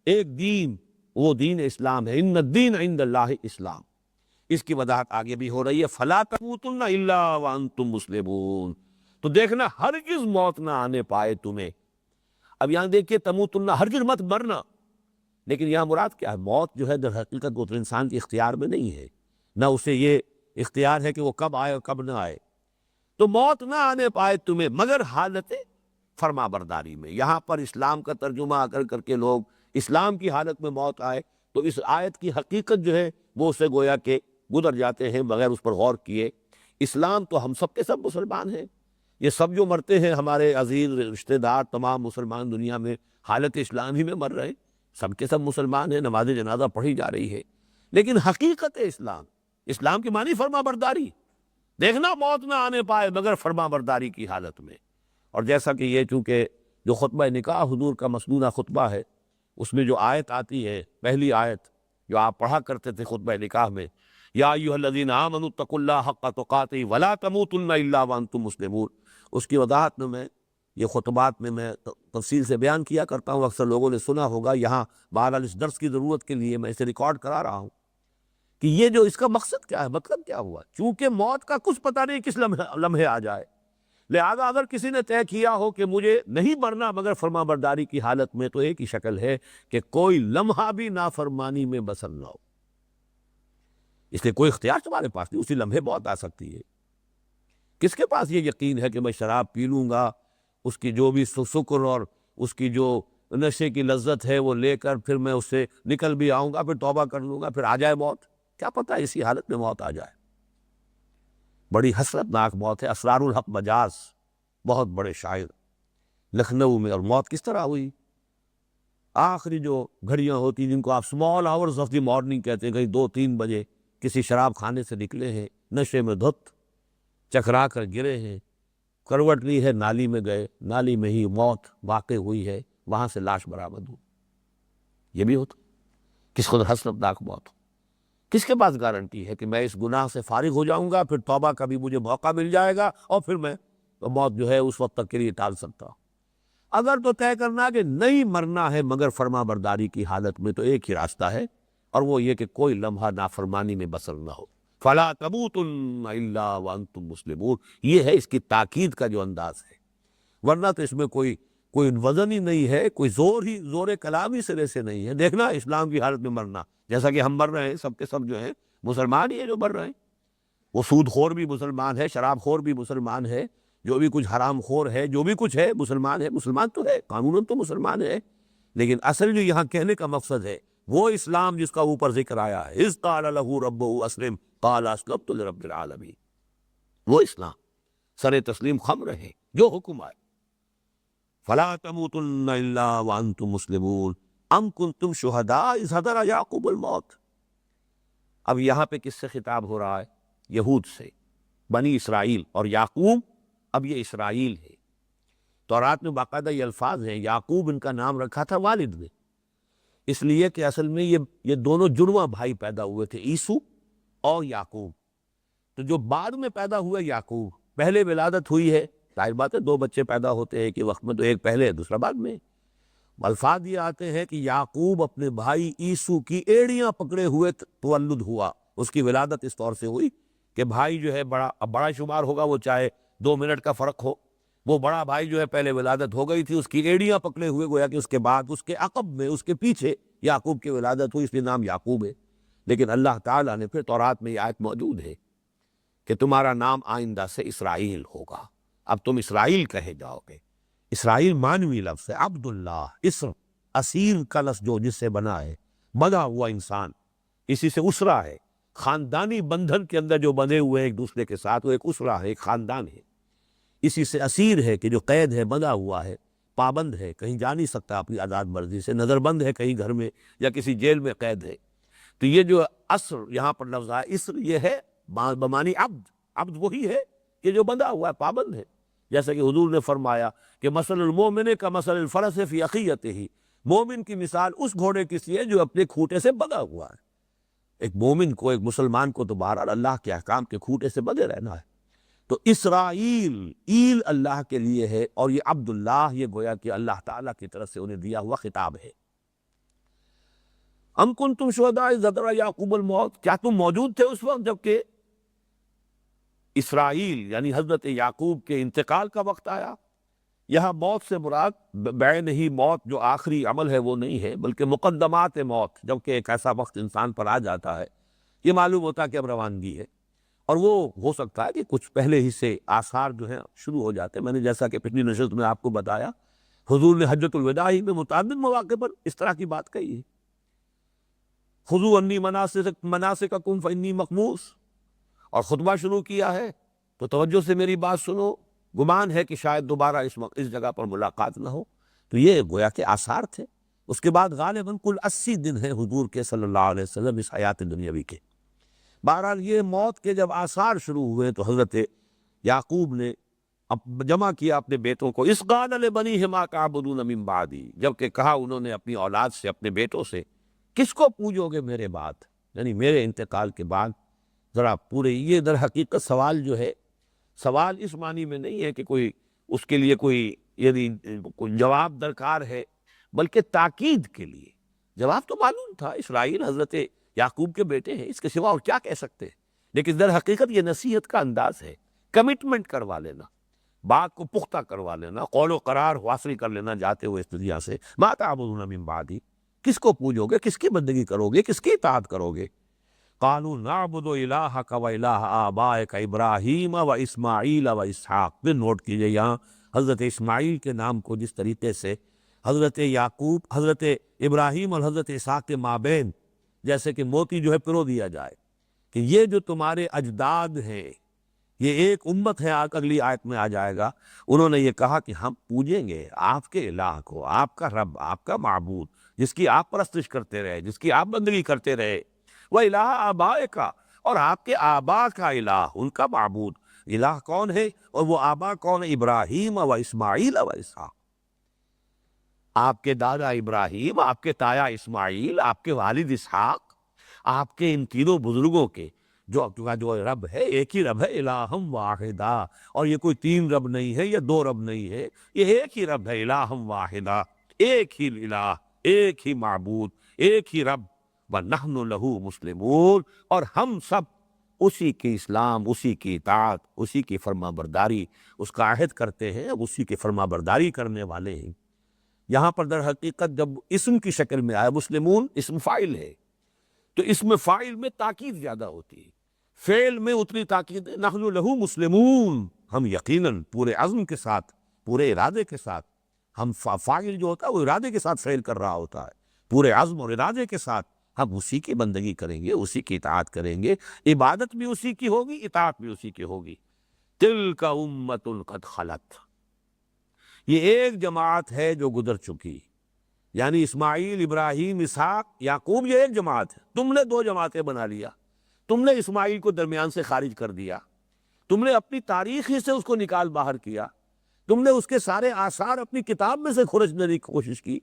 ایک دین، وہ دین اسلام ہے، ان الدین عند اللہ اسلام۔ اس کی وضاحت آگے بھی ہو رہی ہے، فلا تموتن الا وانتم مسلمون، تو دیکھنا ہرگز موت نہ آنے پائے تمہیں۔ اب یہاں دیکھیے تموتن، ہرگز مت مرنا، لیکن یہاں مراد کیا ہے؟ موت جو ہے در حقیقت وہ تو انسان کے اختیار میں نہیں ہے، نہ اسے یہ اختیار ہے کہ وہ کب آئے اور کب نہ آئے۔ تو موت نہ آنے پائے تمہیں مگر حالت فرما برداری میں۔ یہاں پر اسلام کا ترجمہ کر کے لوگ اسلام کی حالت میں موت آئے، تو اس آیت کی حقیقت جو ہے وہ اسے گویا کہ گزر جاتے ہیں بغیر اس پر غور کیے۔ اسلام تو ہم سب کے سب مسلمان ہیں، یہ سب جو مرتے ہیں ہمارے عزیز رشتہ دار تمام مسلمان دنیا میں حالت اسلام ہی میں مر رہے ہیں، سب کے سب مسلمان ہیں، نماز جنازہ پڑھی جا رہی ہے، لیکن حقیقت اسلام کی معنی فرما برداری، دیکھنا موت نہ آنے پائے مگر فرما برداری کی حالت میں۔ اور جیسا کہ یہ چونکہ جو خطبہ نکاح حضور کا مسنونہ خطبہ ہے، اس میں جو آیت آتی ہے، پہلی آیت جو آپ پڑھا کرتے تھے خطبہ نکاح میں، یا ایھا الذین آمنوا اتقوا اللہ حق تقاتہ ولا تموتن الا وانتم مسلمون، اس کی وضاحت میں یہ خطبات میں تفصیل سے بیان کیا کرتا ہوں، اکثر لوگوں نے سنا ہوگا، یہاں بہرحال اس درس کی ضرورت کے لیے میں اسے ریکارڈ کرا رہا ہوں کہ یہ جو اس کا مقصد کیا ہے، مطلب کیا ہوا، چونکہ موت کا کچھ پتہ نہیں کس لمحے آ جائے، لہذا اگر کسی نے طے کیا ہو کہ مجھے نہیں مرنا مگر فرما برداری کی حالت میں، تو ایک ہی شکل ہے کہ کوئی لمحہ بھی نافرمانی میں بسر نہ ہو، اس لیے کوئی اختیار تمہارے پاس نہیں، اسی لمحے موت آ سکتی ہے۔ کس کے پاس یہ یقین ہے کہ میں شراب پی لوں گا، اس کی جو بھی سکر اور اس کی جو نشے کی لذت ہے وہ لے کر پھر میں اس سے نکل بھی آؤں گا، پھر توبہ کر لوں گا، پھر آ جائے موت؟ کیا پتہ اسی حالت میں موت آ جائے۔ بڑی حسرت ناک موت ہے۔ اسرار الحق مجاز، بہت بڑے شاعر لکھنؤ میں، اور موت کس طرح ہوئی؟ آخری جو گھڑیاں ہوتی جن کو آپ small hours of the morning کہتے ہیں، کہیں 2-3 بجے کسی شراب خانے سے نکلے ہیں، نشے میں دھت، چکرا کر گرے ہیں، کروٹ لی ہے، نالی میں گئے، نالی میں ہی موت واقع ہوئی ہے، وہاں سے لاش برآمد ہوئی۔ یہ بھی ہوتا کس خود حسرتناک موت ہو۔ کس کے پاس گارنٹی ہے کہ میں اس گناہ سے فارغ ہو جاؤں گا، پھر توبہ کا بھی مجھے موقع مل جائے گا اور پھر میں موت جو ہے اس وقت تک کے لیے ٹال سکتا ہوں؟ اگر تو طے کرنا کہ نہیں مرنا ہے مگر فرما برداری کی حالت میں، تو ایک ہی راستہ ہے، اور وہ یہ کہ کوئی لمحہ نافرمانی میں بسر نہ ہو۔ فلا تموتن الا وانتم مسلمون، یہ ہے اس کی تاکید کا جو انداز ہے، ورنہ تو اس میں کوئی وزن ہی نہیں ہے، کوئی زور کلام ہی سرے سے نہیں ہے۔ دیکھنا اسلام کی حالت میں مرنا، جیسا کہ ہم مر رہے ہیں، سب کے سب جو ہیں مسلمان ہی ہیں جو مر رہے ہیں۔ وہ سود خور بھی مسلمان ہے، شراب خور بھی مسلمان ہے، جو بھی کچھ حرام خور ہے، جو بھی کچھ ہے مسلمان ہے، مسلمان تو ہے، قانون تو مسلمان ہے، لیکن اصل جو یہاں کہنے کا مقصد ہے وہ اسلام جس کا اوپر ذکر آیا ہے، اذ قال له ربه اسلم قال اسلمت لرب العالمین، وہ اسلام سر تسلیم خم رہے جو حکم آئے۔ فلا تموتن الا وانتم مسلمون ام کنتم شہداء اذ حضر یعقوب الموت۔ اب یہاں پہ کس سے خطاب ہو رہا ہے؟ یہود سے، بنی اسرائیل، اور یعقوب اب یہ اسرائیل ہے۔ تورات میں باقاعدہ یہ الفاظ ہیں، یعقوب ان کا نام رکھا تھا والد نے، اس لیے کہ اصل میں یہ دونوں جڑواں بھائی پیدا ہوئے تھے، عیسو اور یعقوب۔ تو جو بعد میں پیدا ہوئے یعقوب، پہلے ولادت ہوئی ہے، ظاہر بات ہے دو بچے پیدا ہوتے ہیں ایک ہی وقت میں، تو ایک پہلے دوسرا بعد میں۔ الفاظ یہ آتے ہیں کہ یعقوب اپنے بھائی عیسو کی ایڑیاں پکڑے ہوئے تولد ہوا، اس کی ولادت اس طور سے ہوئی کہ بھائی جو ہے بڑا شمار ہوگا، وہ چاہے 2 منٹ کا فرق ہو، وہ بڑا بھائی جو ہے پہلے ولادت ہو گئی تھی، اس کی ایڑیاں پکڑے ہوئے، گویا کہ اس کے بعد اس کے عقب میں اس کے پیچھے یعقوب کی ولادت ہوئی، اس لیے نام یعقوب ہے۔ لیکن اللہ تعالیٰ نے پھر تورات میں یہ آیت موجود ہے کہ تمہارا نام آئندہ سے اسرائیل ہوگا، اب تم اسرائیل کہے جاؤ گے۔ اسرائیل مانوی لفظ ہے، عبداللہ، اسر، اسیر کا لفظ جو جس سے بنا ہے، بنا ہوا انسان، اسی سے اسرا ہے، خاندانی بندھن کے اندر جو بندھے ہوئے ہیں ایک دوسرے کے ساتھ، وہ ایک اسرا ہے، ایک خاندان ہے۔ اسی سے اسیر ہے کہ جو قید ہے، بندھا ہوا ہے، پابند ہے، کہیں جا نہیں سکتا اپنی آزاد مرضی سے، نظر بند ہے کہیں گھر میں یا کسی جیل میں قید ہے۔ تو یہ جو اسر یہاں پر لفظ ہے، اسر، یہ ہے بمانی عبد، عبد وہی ہے کہ جو بندھا ہوا ہے، پابند ہے۔ جیسا کہ حضور نے فرمایا کہ مثل المومن کا مثل الفرس فی عقیتہ، مومن کی مثال اس گھوڑے کی سی ہے جو اپنے کھوٹے سے بندھا ہوا ہے۔ ایک مومن کو، ایک مسلمان کو تو بہرحال اللہ کے احکام کے کھوٹے سے بندھے رہنا ہے۔ تو اسرائیل، ایل اللہ کے لیے ہے، اور یہ عبداللہ، یہ گویا کہ اللہ تعالیٰ کی طرف سے انہیں دیا ہوا خطاب ہے۔ ام کنتم شہداء اذ حضر یعقوب الموت، کیا تم موجود تھے اس وقت جبکہ اسرائیل یعنی حضرت یعقوب کے انتقال کا وقت آیا؟ یہاں موت سے مراد بعین ہی موت جو آخری عمل ہے وہ نہیں ہے، بلکہ مقدمات موت، جبکہ ایک ایسا وقت انسان پر آ جاتا ہے، یہ معلوم ہوتا ہے کہ اب روانگی ہے، اور وہ ہو سکتا ہے کہ کچھ پہلے ہی سے آثار جو ہیں شروع ہو جاتے ہیں۔ میں نے جیسا کہ پچھلی نشست میں آپ کو بتایا، حضور نے حجۃ الوداع ہی میں متعدد مواقع پر اس طرح کی بات کہی ہے، خذوا عنی مناسککم فانی مغموس، اور خطبہ شروع کیا ہے تو توجہ سے میری بات سنو، گمان ہے کہ شاید دوبارہ اس جگہ پر ملاقات نہ ہو۔ تو یہ گویا کہ آثار تھے۔ اس کے بعد غالباً کل 80 دن ہیں حضور کے صلی اللہ علیہ وسلم اس حیات دنیاوی کے۔ بہرحال یہ موت کے جب آثار شروع ہوئے تو حضرت یعقوب نے جمع کیا اپنے بیٹوں کو، اذ قال لبنیہ ما تعبدون من بعدی، جبکہ کہا انہوں نے اپنی اولاد سے، اپنے بیٹوں سے، کس کو پوجو گے میرے بعد، یعنی میرے انتقال کے بعد۔ ذرا پورے یہ در حقیقت سوال جو ہے، سوال اس معنی میں نہیں ہے کہ کوئی اس کے لیے کوئی جواب درکار ہے، بلکہ تاکید کے لیے۔ جواب تو معلوم تھا، اسرائیل حضرت یعقوب کے بیٹے ہیں، اس کے سوا اور کیا کہہ سکتے ہیں، لیکن در حقیقت یہ نصیحت کا انداز ہے، کمٹمنٹ کروا لینا، بات کو پختہ کروا لینا، قول و قرار حاصل کر لینا جاتے ہوئے اس دنیا سے۔ ما تعبدون من بعدی، کس کو پوجو گے، کس کی بندگی کرو گے، کس کی اطاعت کرو گے؟ قالوا نعبد الہک و الہ آبائک ابراہیم و اسماعیل و اسحاق۔ پھر نوٹ کیجئے یہاں حضرت اسماعیل کے نام کو جس طریقے سے حضرت یعقوب، حضرت ابراہیم اور حضرت اسحاق کے مابین جیسے کہ موتی جو ہے پرو دیا جائے کہ یہ جو تمہارے اجداد ہیں، یہ ایک امت ہے، اگلی آیت میں آ جائے گا، انہوں نے یہ کہا کہ ہم پوجیں گے آپ کے الہ کو، آپ کا رب، آپ کا معبود، جس کی آپ پرستش کرتے رہے، جس کی آپ بندگی کرتے رہے، وہ الہ آبائے کا، اور آپ کے آبا کا الہ، ان کا معبود الہ کون ہے؟ اور وہ آبا کون ہے؟ ابراہیم و اسماعیل و اسحاق۔ آپ کے دادا ابراہیم، آپ کے تایا اسماعیل، آپ کے والد اسحاق، آپ کے ان تینوں بزرگوں کے جو رب ہے ایک ہی رب ہے، الہم واحدہ۔ اور یہ کوئی تین رب نہیں ہے یا دو رب نہیں ہے، یہ ایک ہی رب ہے، الہم واحدہ، ایک ہی الہ، ایک ہی معبود، ایک ہی رب، وَنَحْنُ لَهُ مُسْلِمُونَ، اور ہم سب اسی کی اسلام، اسی کی اطاعت، اسی کی فرما برداری، اس کا عہد کرتے ہیں، اب اسی کی فرما برداری کرنے والے ہیں۔ یہاں پر در حقیقت جب اسم کی شکل میں آیا مسلمون، اسم فاعل ہے، تو اسم فاعل میں تاکید زیادہ ہوتی ہے، فعل میں اتنی تاکید ہے، نحن لہو مسلمون، ہم یقیناً پورے عزم کے ساتھ، پورے ارادے کے ساتھ، ہم فاعل جو ہوتا ہے وہ ارادے کے ساتھ فعل کر رہا ہوتا ہے، پورے عزم اور ارادے کے ساتھ ہم اسی کی بندگی کریں گے، اسی کی اطاعت کریں گے، عبادت بھی اسی کی ہوگی، اطاعت بھی اسی کی ہوگی۔ تلک امۃ قد خلت، یہ ایک جماعت ہے جو گزر چکی، یعنی اسماعیل، ابراہیم، اسحاق، یعقوب، یہ ایک جماعت ہے، تم نے دو جماعتیں بنا لیا، تم نے اسماعیل کو درمیان سے خارج کر دیا، تم نے اپنی تاریخ ہی سے اس کو نکال باہر کیا، تم نے اس کے سارے آثار اپنی کتاب میں سے کھرچنے کی کوشش کی،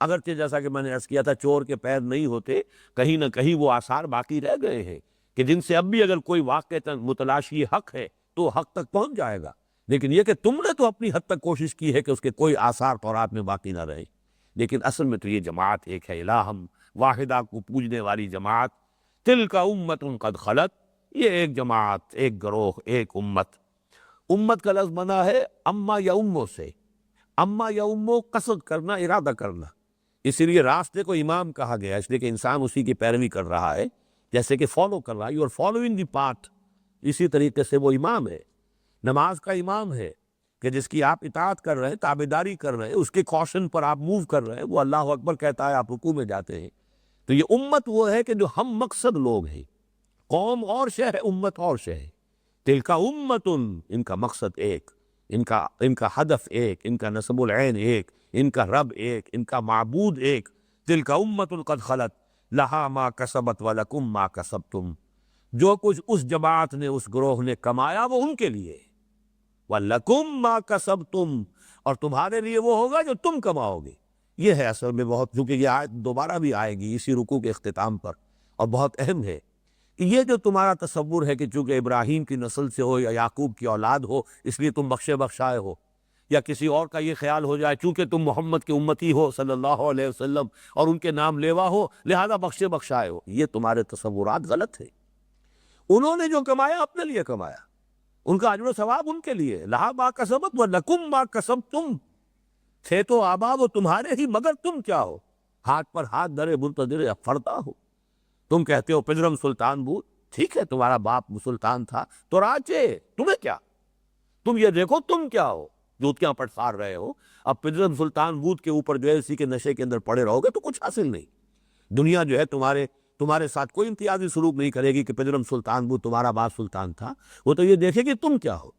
اگرچہ جیسا کہ میں نے عرض کیا تھا چور کے پیر نہیں ہوتے، کہیں نہ کہیں وہ آثار باقی رہ گئے ہیں کہ جن سے اب بھی اگر کوئی واقعتاً متلاشی حق ہے تو حق تک پہنچ جائے گا، لیکن یہ کہ تم نے تو اپنی حد تک کوشش کی ہے کہ اس کے کوئی آثار تورات میں باقی نہ رہے، لیکن اصل میں تو یہ جماعت ایک ہے، الہم واحدہ کو پوجنے والی جماعت۔ تلک امۃ قد خلت، یہ ایک جماعت، ایک گروہ، ایک امت۔ امت کا لفظ بنا ہے اما یا امو سے، اما یا امو قصد کرنا، ارادہ کرنا، اسی لیے راستے کو امام کہا گیا، اس لیے کہ انسان اسی کی پیروی کر رہا ہے، جیسے کہ فالو کر رہا ہے، you are following the path, اسی طریقے سے وہ امام ہے، نماز کا امام ہے کہ جس کی آپ اطاعت کر رہے ہیں، تابعداری کر رہے ہیں، اس کے کوشن پر آپ موو کر رہے ہیں، وہ اللہ اکبر کہتا ہے، آپ رکوع میں جاتے ہیں۔ تو یہ امت وہ ہے کہ جو ہم مقصد لوگ ہیں، قوم اور شے ہے، امت اور شے ہے۔ تلک امت، ان کا مقصد ایک، ان کا ہدف ایک، ان کا نصب العین ایک، ان کا رب ایک، ان کا معبود ایک۔ تلک امت قد خلت لہا ما کسبت ولکم ما کسبتم، جو کچھ اس جماعت نے، اس گروہ نے کمایا وہ ان کے لیے، وَلَكُمْ مَا كَسَبْتُمْ، اور تمہارے لیے وہ ہوگا جو تم کماؤ گے۔ یہ ہے اصل میں بہت، چونکہ یہ آیت دوبارہ بھی آئے گی اسی رکوع کے اختتام پر، اور بہت اہم ہے کہ یہ جو تمہارا تصور ہے کہ چونکہ ابراہیم کی نسل سے ہو یا یعقوب کی اولاد ہو اس لیے تم بخشے بخشائے ہو، یا کسی اور کا یہ خیال ہو جائے چونکہ تم محمد کے امتی ہو صلی اللہ علیہ وسلم اور ان کے نام لیوا ہو لہذا بخشے بخشائے ہو، یہ تمہارے تصورات غلط ہے۔ انہوں نے جو کمایا اپنے لیے کمایا، ان کا اجر و ثواب ان کے لیے، لہا ما کسبت ولکم ما کسبتم، تھے تو آبا وہ تمہارے ہی مگر تم کیا ہو، ہاتھ پر ہاتھ درے منتظر فردا ہو۔ تم کہتے ہو پدرم سلطان بود، ٹھیک ہے تمہارا باپ سلطان تھا تو راجے، تمہیں کیا، تم یہ دیکھو تم کیا ہو، جوتیاں پٹسار رہے ہو، اب پدرم سلطان بود کے اوپر جو ہے اسی کے نشے کے اندر پڑے رہو گے تو کچھ حاصل نہیں، دنیا جو ہے تمہارے ساتھ کوئی امتیازی سلوک نہیں کرے گی کہ پدرم سلطان بود تمہارا باپ سلطان تھا، وہ تو یہ دیکھے کہ تم کیا ہو۔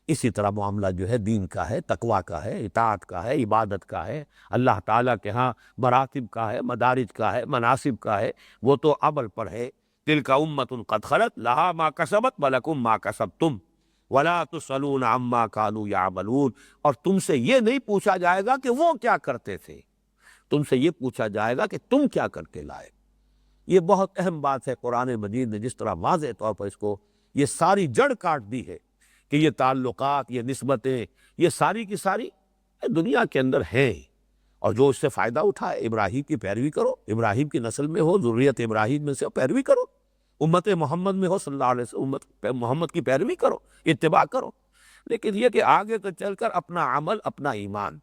اسی طرح معاملہ جو ہے دین کا ہے، تقویٰ کا ہے، اطاعت کا ہے، عبادت کا ہے، اللہ تعالیٰ کے ہاں مراتب کا ہے، مدارج کا ہے، مناسب کا ہے، وہ تو عمل پر ہے۔ تلک امۃ قد خلت لہا ما کسبت ولکم ما کسبتم ولا تسألون عما كانوا يعملون، اور تم سے یہ نہیں پوچھا جائے گا کہ وہ کیا کرتے تھے، تم سے یہ پوچھا جائے گا کہ تم کیا کر کے لائے۔ یہ بہت اہم بات ہے، قرآن مجید نے جس طرح واضح طور پر اس کو یہ ساری جڑ کاٹ دی ہے کہ یہ تعلقات، یہ نسبتیں، یہ ساری کی ساری دنیا کے اندر ہیں، اور جو اس سے فائدہ اٹھائے ابراہیم کی پیروی کرو، ابراہیم کی نسل میں ہو، ذریت ابراہیم میں سے ہو، پیروی کرو، امت محمد میں ہو صلی اللہ علیہ وسلم، امت محمد کی پیروی کرو، اتباع کرو، لیکن یہ کہ آگے تو چل کر اپنا عمل، اپنا ایمان،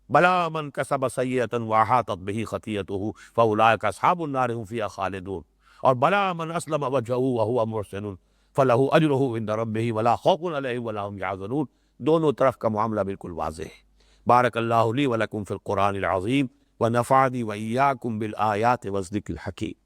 بلا من کسب سیئۃ واحاطت بہ خطیئتہ فاولئک اصحاب النار هم فیہا خالدون، اور بلا من اسلم وجہہ وہو محسن فلہ اجرہ عند ربہ ولا خوف علیہم ولا هم یحزنون، دونوں طرف کا معاملہ بالکل واضح ہے۔ بارک اللہ لی ولکم فی القرآن العظیم ونفعنی وإیاکم بالآیات والذکر الحکیم۔